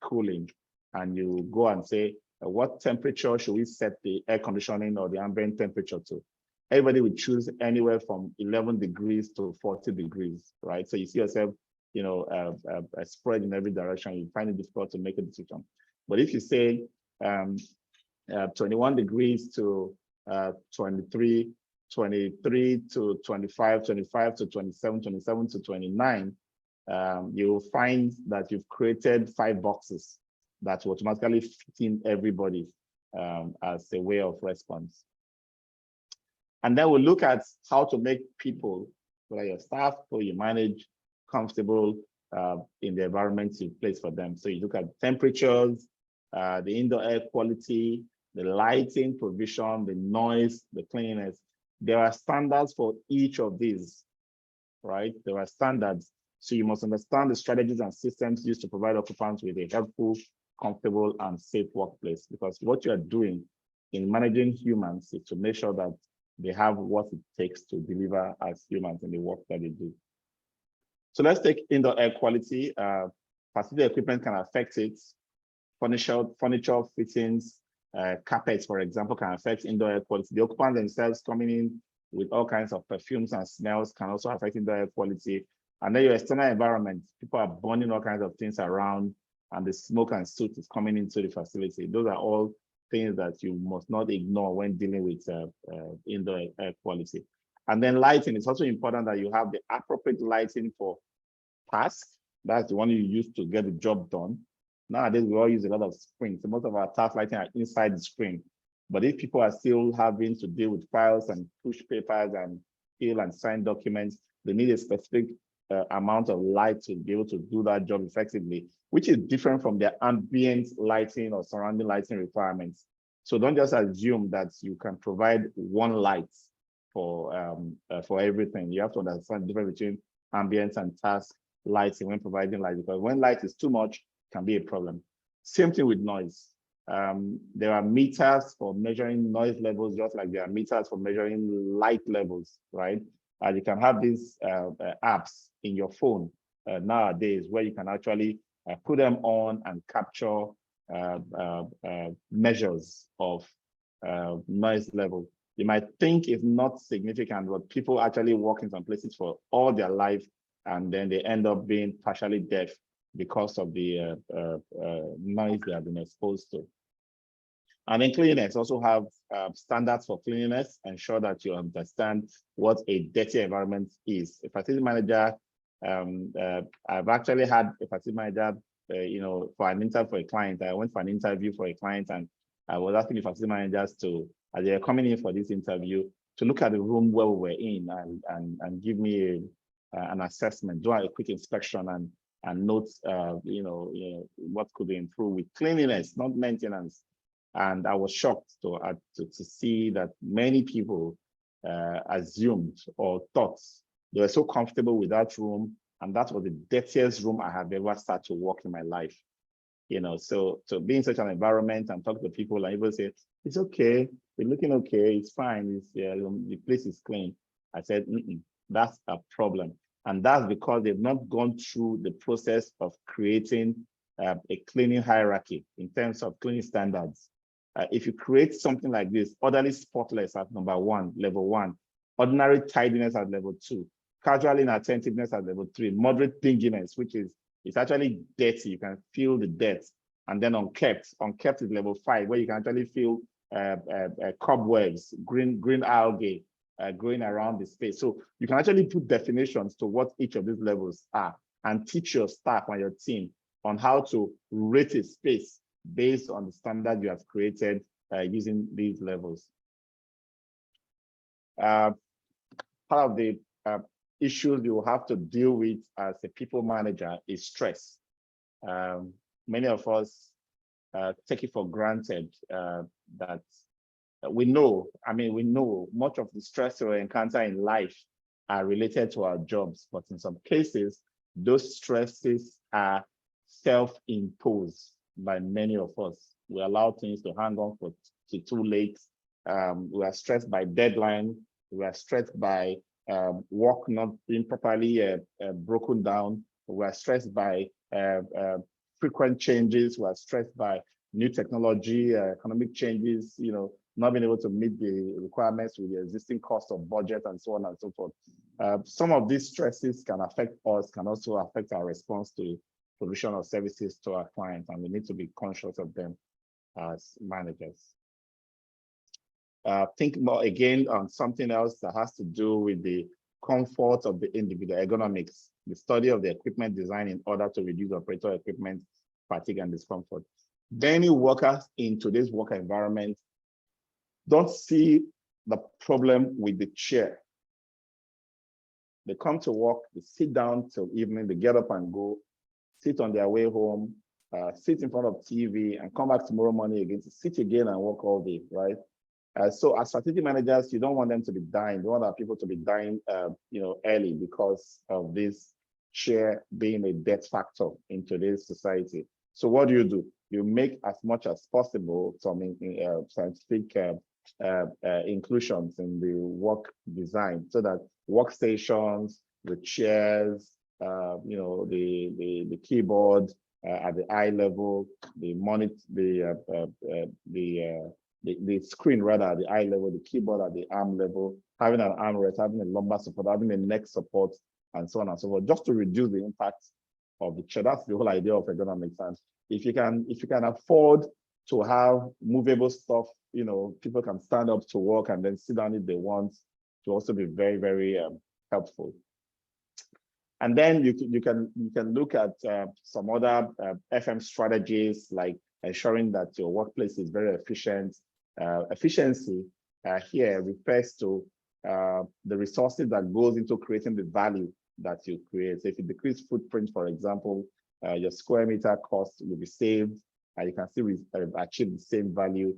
cooling and you go and say, what temperature should we set the air conditioning or the ambient temperature to? Everybody would choose anywhere from 11 degrees to 40 degrees, right? So you see yourself, spread in every direction. You find it difficult to make a decision. But if you say 21 degrees to 23, 23 to 25, 25 to 27, 27 to 29, you'll find that you've created 5 boxes that will automatically fit in everybody as a way of response. And then we'll look at how to make people, whether your staff or you manage, comfortable in the environment you place for them. So you look at temperatures, the indoor air quality, the lighting provision, the noise, the cleanliness. There are standards for each of these, right? There are standards. So you must understand the strategies and systems used to provide occupants with a helpful, comfortable, and safe workplace. Because what you are doing in managing humans is to make sure that they have what it takes to deliver as humans in the work that they do. So let's take indoor air quality. Facility equipment can affect it. Furniture fittings, carpets, for example, can affect indoor air quality. The occupants themselves coming in with all kinds of perfumes and smells can also affect indoor air quality. And then your external environment, people are burning all kinds of things around, and the smoke and soot is coming into the facility. Those are all things that you must not ignore when dealing with indoor air quality. And then lighting, it's also important that you have the appropriate lighting for tasks. That's the one you use to get the job done. Nowadays, we all use a lot of screens. So most of our task lighting are inside the screen. But if people are still having to deal with files and push papers and fill and sign documents, they need a specific amount of light to be able to do that job effectively, which is different from their ambient lighting or surrounding lighting requirements. So don't just assume that you can provide one light for everything. You have to understand the difference between ambient and task lighting when providing light, because when light is too much, it can be a problem. Same thing with noise. There are meters for measuring noise levels, just like there are meters for measuring light levels, right? You can have these apps in your phone nowadays where you can actually put them on and capture measures of noise level. You might think it's not significant, but people actually work in some places for all their life, and then they end up being partially deaf because of the noise they have been exposed to. And then cleanliness, also have standards for cleanliness. Ensure that you understand what a dirty environment is. A facility manager, I've actually had a facility manager, for an interview for a client. I went for an interview for a client, and I was asking the facility managers to, as they were coming in for this interview, to look at the room where we were in and give me an assessment, do a quick inspection and note, what could be improved with cleanliness, not maintenance. And I was shocked to see that many people assumed or thought they were so comfortable with that room, and that was the dirtiest room I have ever started to work in my life. So to be in such an environment and talk to people, and people say, it's okay, you're looking okay, it's fine, the place is clean. I said, that's a problem. And that's because they've not gone through the process of creating a cleaning hierarchy in terms of cleaning standards. If you create something like this, orderly spotless at level 1, ordinary tidiness at level 2, casual inattentiveness at level 3, moderate dinginess, which is it's actually dirty, you can feel the dirt, and then unkept is level 5, where you can actually feel cobwebs, green algae growing around the space. So you can actually put definitions to what each of these levels are and teach your staff and your team on how to rate a space based on the standard you have created using these levels. Part of the issues you will have to deal with as a people manager is stress. Many of us take it for granted that we know much of the stress we encounter in life are related to our jobs, but in some cases, those stresses are self-imposed by many of us. We allow things to hang on to too late. We are stressed by deadline. We are stressed by work not being properly broken down. We are stressed by frequent changes. We are stressed by new technology, economic changes, not being able to meet the requirements with the existing cost of budget and so on and so forth. Some of these stresses can affect us, can also affect our response to provision of services to our clients, and we need to be conscious of them as managers. Think more again on something else that has to do with the comfort of the individual, ergonomics, the study of the equipment design in order to reduce operator equipment fatigue and discomfort. Many workers in today's work environment don't see the problem with the chair. They come to work, they sit down till evening, they get up and go, sit on their way home, sit in front of TV, and come back tomorrow morning again to sit again and work all day, right? So as strategic managers, you don't want them to be dying. You don't want our people to be dying, early because of this chair being a death factor in today's society. So what do? You make as much as possible some scientific inclusions in the work design, so that workstations, the chairs, the keyboard at the eye level, the monitor, the screen rather at the eye level, the keyboard at the arm level, having an armrest, having a lumbar support, having a neck support, and so on and so forth, just to reduce the impact of the chair. That's the whole idea of ergonomics. And if you can afford to have movable stuff, people can stand up to work and then sit down if they want, to also be very, very helpful. And then you can look at some other FM strategies, like ensuring that your workplace is very efficient. Efficiency here refers to the resources that goes into creating the value that you create. So if you decrease footprint, for example, your square meter cost will be saved, and you can still achieve the same value.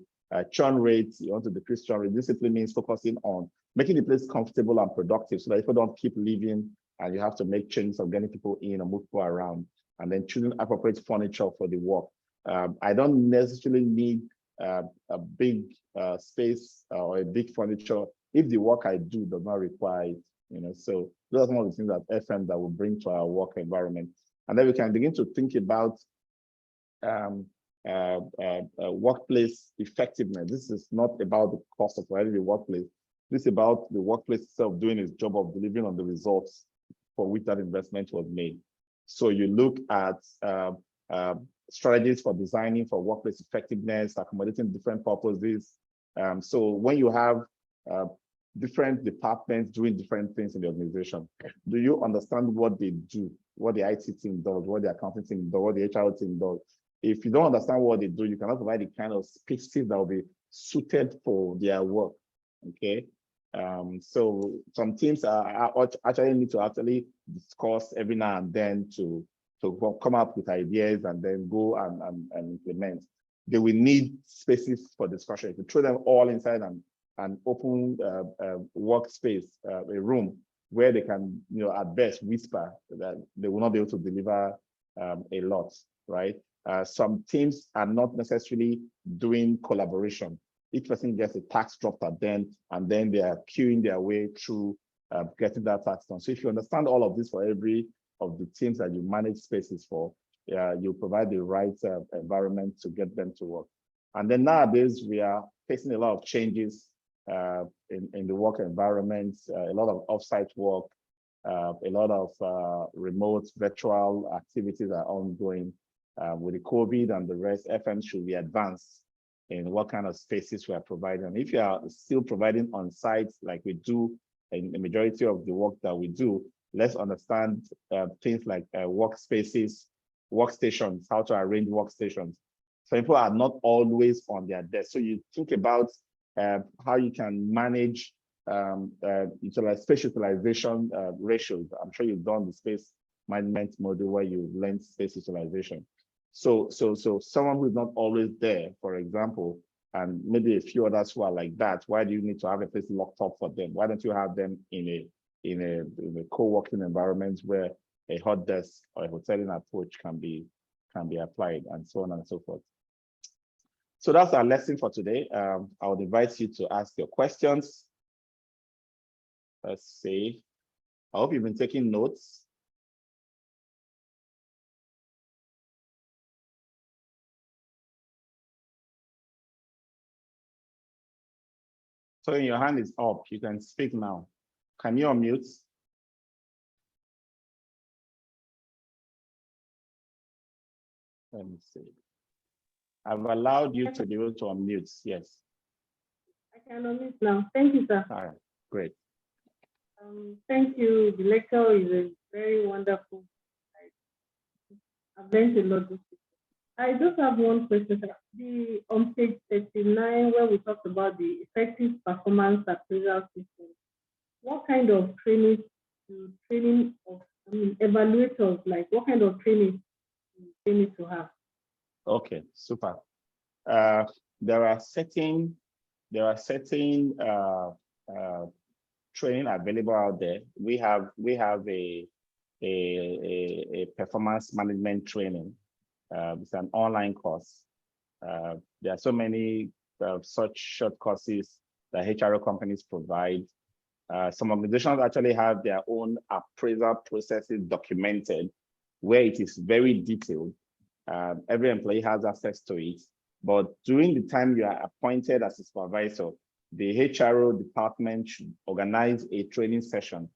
Churn rates, you want to decrease churn rate. This simply means focusing on making the place comfortable and productive, so that people don't keep leaving and you have to make changes of getting people in or move people around, and then choosing appropriate furniture for the work. I don't necessarily need a big space or a big furniture if the work I do does not require it. So those are some of the things that FM that will bring to our work environment. And then we can begin to think about workplace effectiveness. This is not about the cost of running the workplace. This is about the workplace itself doing its job of delivering on the results for which that investment was made. So you look at strategies for designing for workplace effectiveness, accommodating different purposes. So when you have different departments doing different things in the organization, do you understand what they do, what the IT team does, what the accounting team does, what the HR team does? If you don't understand what they do, you cannot provide the kind of spaces that will be suited for their work. Okay. So some teams actually need to actually discuss every now and then to come up with ideas and then go and implement. They will need spaces for discussion. If you throw them all inside an open workspace, a room where they can, at best whisper, that they will not be able to deliver a lot, right? Some teams are not necessarily doing collaboration. Each person gets a task dropped at them, and then they are queuing their way through getting that task done. So if you understand all of this for every of the teams that you manage spaces for, you provide the right environment to get them to work. And then nowadays, we are facing a lot of changes in the work environment, a lot of offsite work, a lot of remote virtual activities are ongoing. With the COVID and the rest, FM should be advanced in what kind of spaces we are providing. And if you are still providing on site, like we do in the majority of the work that we do, let's understand things like workspaces, workstations, how to arrange workstations. So people are not always on their desk. So you think about how you can manage space utilization ratios. I'm sure you've done the space management module where you learn space utilization. So someone who's not always there, for example, and maybe a few others who are like that, why do you need to have a place locked up for them? Why don't you have them in a co-working environment where a hot desk or a hoteling approach can be applied, and so on and so forth. So that's our lesson for today. I would invite you to ask your questions. Let's see. I hope you've been taking notes. So your hand is up. You can speak now. Can you unmute? Let me see. I've allowed you to be able to unmute. Yes. I can unmute now. Thank you, sir. All right. Great. Thank you. The lecture is a very wonderful. I've learned a lot. I just have one question. On page 39, where we talked about the effective performance appraisal system, what kind of training of evaluators, like what kind of training they need to have? Okay, super. There are certain training available out there. We have a performance management training. It's an online course. There are so many such short courses that HRO companies provide. Some organizations actually have their own appraisal processes documented, where it is very detailed. Every employee has access to it. But during the time you are appointed as a supervisor, the HRO department should organize a training session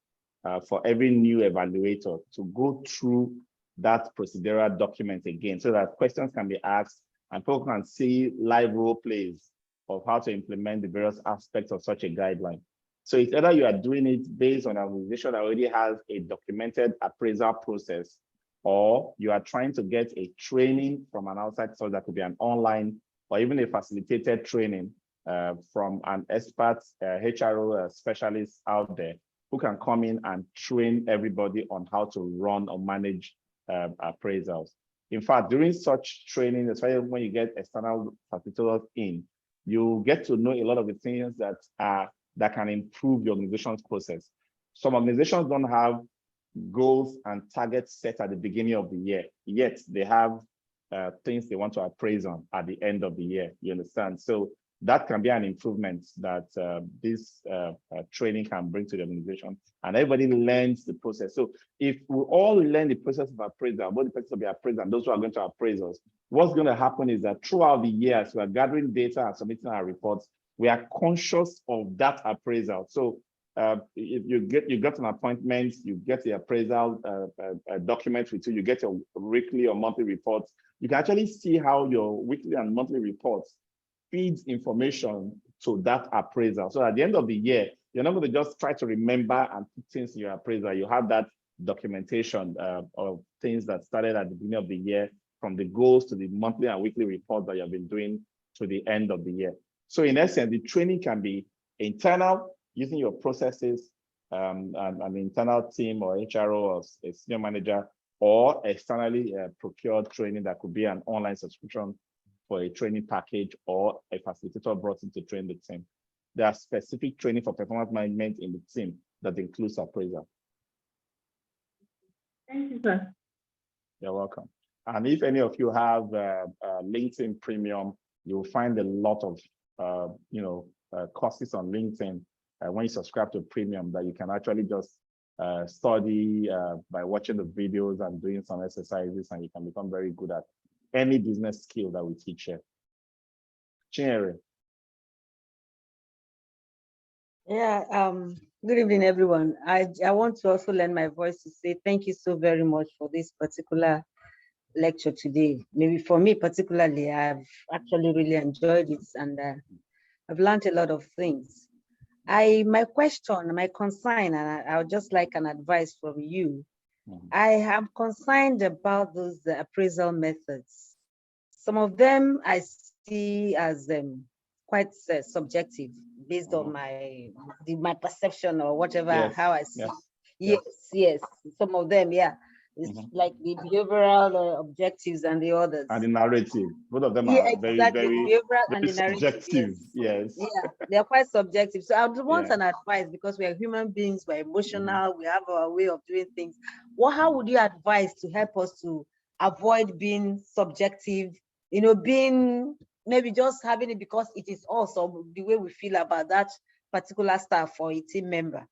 for every new evaluator to go through that procedural document again, so that questions can be asked and people can see live role plays of how to implement the various aspects of such a guideline. So it's either you are doing it based on an organization that already has a documented appraisal process, or you are trying to get a training from an outside source that could be an online or even a facilitated training from an expert HRO specialist out there who can come in and train everybody on how to run or manage appraisals. In fact, during such training, especially when you get external facilitators in, you get to know a lot of the things that can improve your organization's process. Some organizations don't have goals and targets set at the beginning of the year, yet they have things they want to appraise on at the end of the year. You understand? So that can be an improvement that this training can bring to the organization, and everybody learns the process. So if we all learn the process of appraisal, both the process of the appraiser and those who are going to appraise us, what's going to happen is that throughout the year, as we are gathering data and submitting our reports, we are conscious of that appraisal. So if you got an appointment, you get the appraisal document with you, you get your weekly or monthly reports, you can actually see how your weekly and monthly reports feeds information to that appraisal. So at the end of the year, you're not going to just try to remember and put things in your appraisal. You have that documentation of things that started at the beginning of the year, from the goals to the monthly and weekly reports that you have been doing to the end of the year. So in essence, the training can be internal, using your processes, an internal team or HRO or a senior manager, or externally procured training that could be an online subscription for a training package or a facilitator brought in to train the team. There are specific training for performance management in the team that includes appraisal. Thank you, sir. You're welcome. And if any of you have LinkedIn Premium, you'll find a lot of courses on LinkedIn when you subscribe to Premium that you can actually just study by watching the videos and doing some exercises, and you can become very good at any business skill that we teach here. Chinere. Yeah, good evening, everyone. I want to also lend my voice to say thank you so very much for this particular lecture today. Maybe for me particularly, I've actually really enjoyed it, and I've learned a lot of things. My question, my concern, and I would just like an advice from you. I am concerned about those appraisal methods. Some of them I see as quite subjective, based on my perception or whatever, yes, how I see. Yes. Some of them, yeah. It's like the behavioral objectives and the others. And the narrative. Both of them are very behavioral and the subjective. Yes. Yeah, they're quite subjective. So I would want an advice, because we are human beings, we're emotional, we have our way of doing things. How would you advise to help us to avoid being subjective, being maybe just having it because it is us or the way we feel about that particular staff or a team member?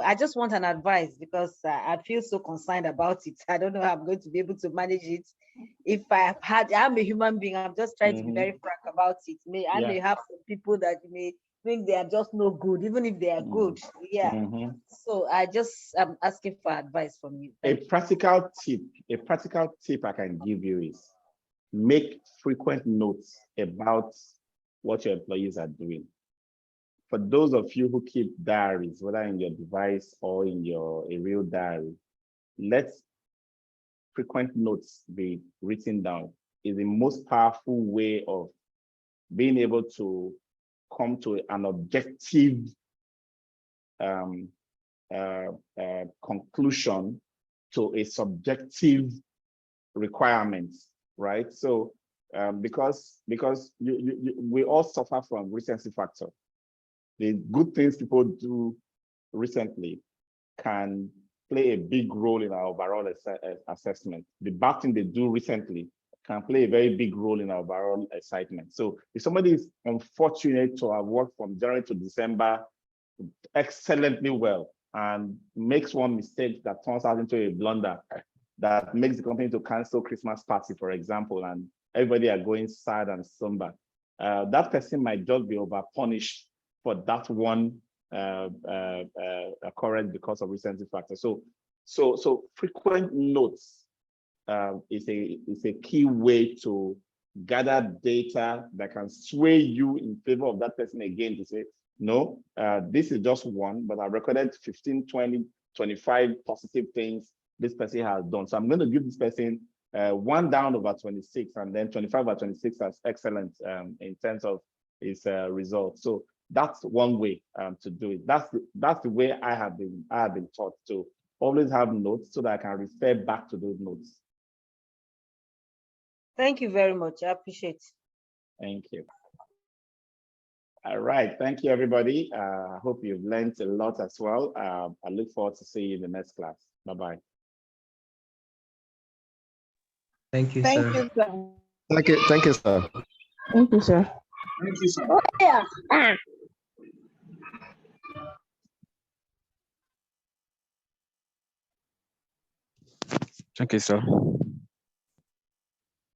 I just want an advice, because I feel so concerned about it. I don't know how I'm going to be able to manage it. If I'm a human being, I'm just trying to be very frank about it. I may have some people that may think they are just no good, even if they are good. Yeah. Mhm. So I'm asking for advice from you. A practical tip I can give you is make frequent notes about what your employees are doing. For those of you who keep diaries, whether in your device or in a real diary, let frequent notes be written down. Is the most powerful way of being able to come to an objective conclusion to a subjective requirement, right? So because we all suffer from recency factor. The good things people do recently can play a big role in our overall assessment. The bad thing they do recently can play a very big role in our overall excitement. So if somebody is unfortunate to have worked from January to December excellently well and makes one mistake that turns out into a blunder that makes the company to cancel Christmas party, for example, and everybody are going sad and somber, that person might just be over punished for that one occurrence because of recency factor. So frequent notes is a key way to gather data that can sway you in favor of that person again to say, no, this is just one, but I recorded 15, 20, 25 positive things this person has done. So I'm going to give this person 1 down over 26 and then 25 over 26 as excellent in terms of his results. So that's one way to do it. That's the way I have been taught to always have notes so that I can refer back to those notes. Thank you very much. I appreciate it. Thank you. All right. Thank you, everybody. I hope you've learned a lot as well. I look forward to seeing you in the next class. Bye-bye. Thank you, Thank sir. you, sir. Thank you, sir. Thank you, sir. Thank you, sir. Thank you, sir.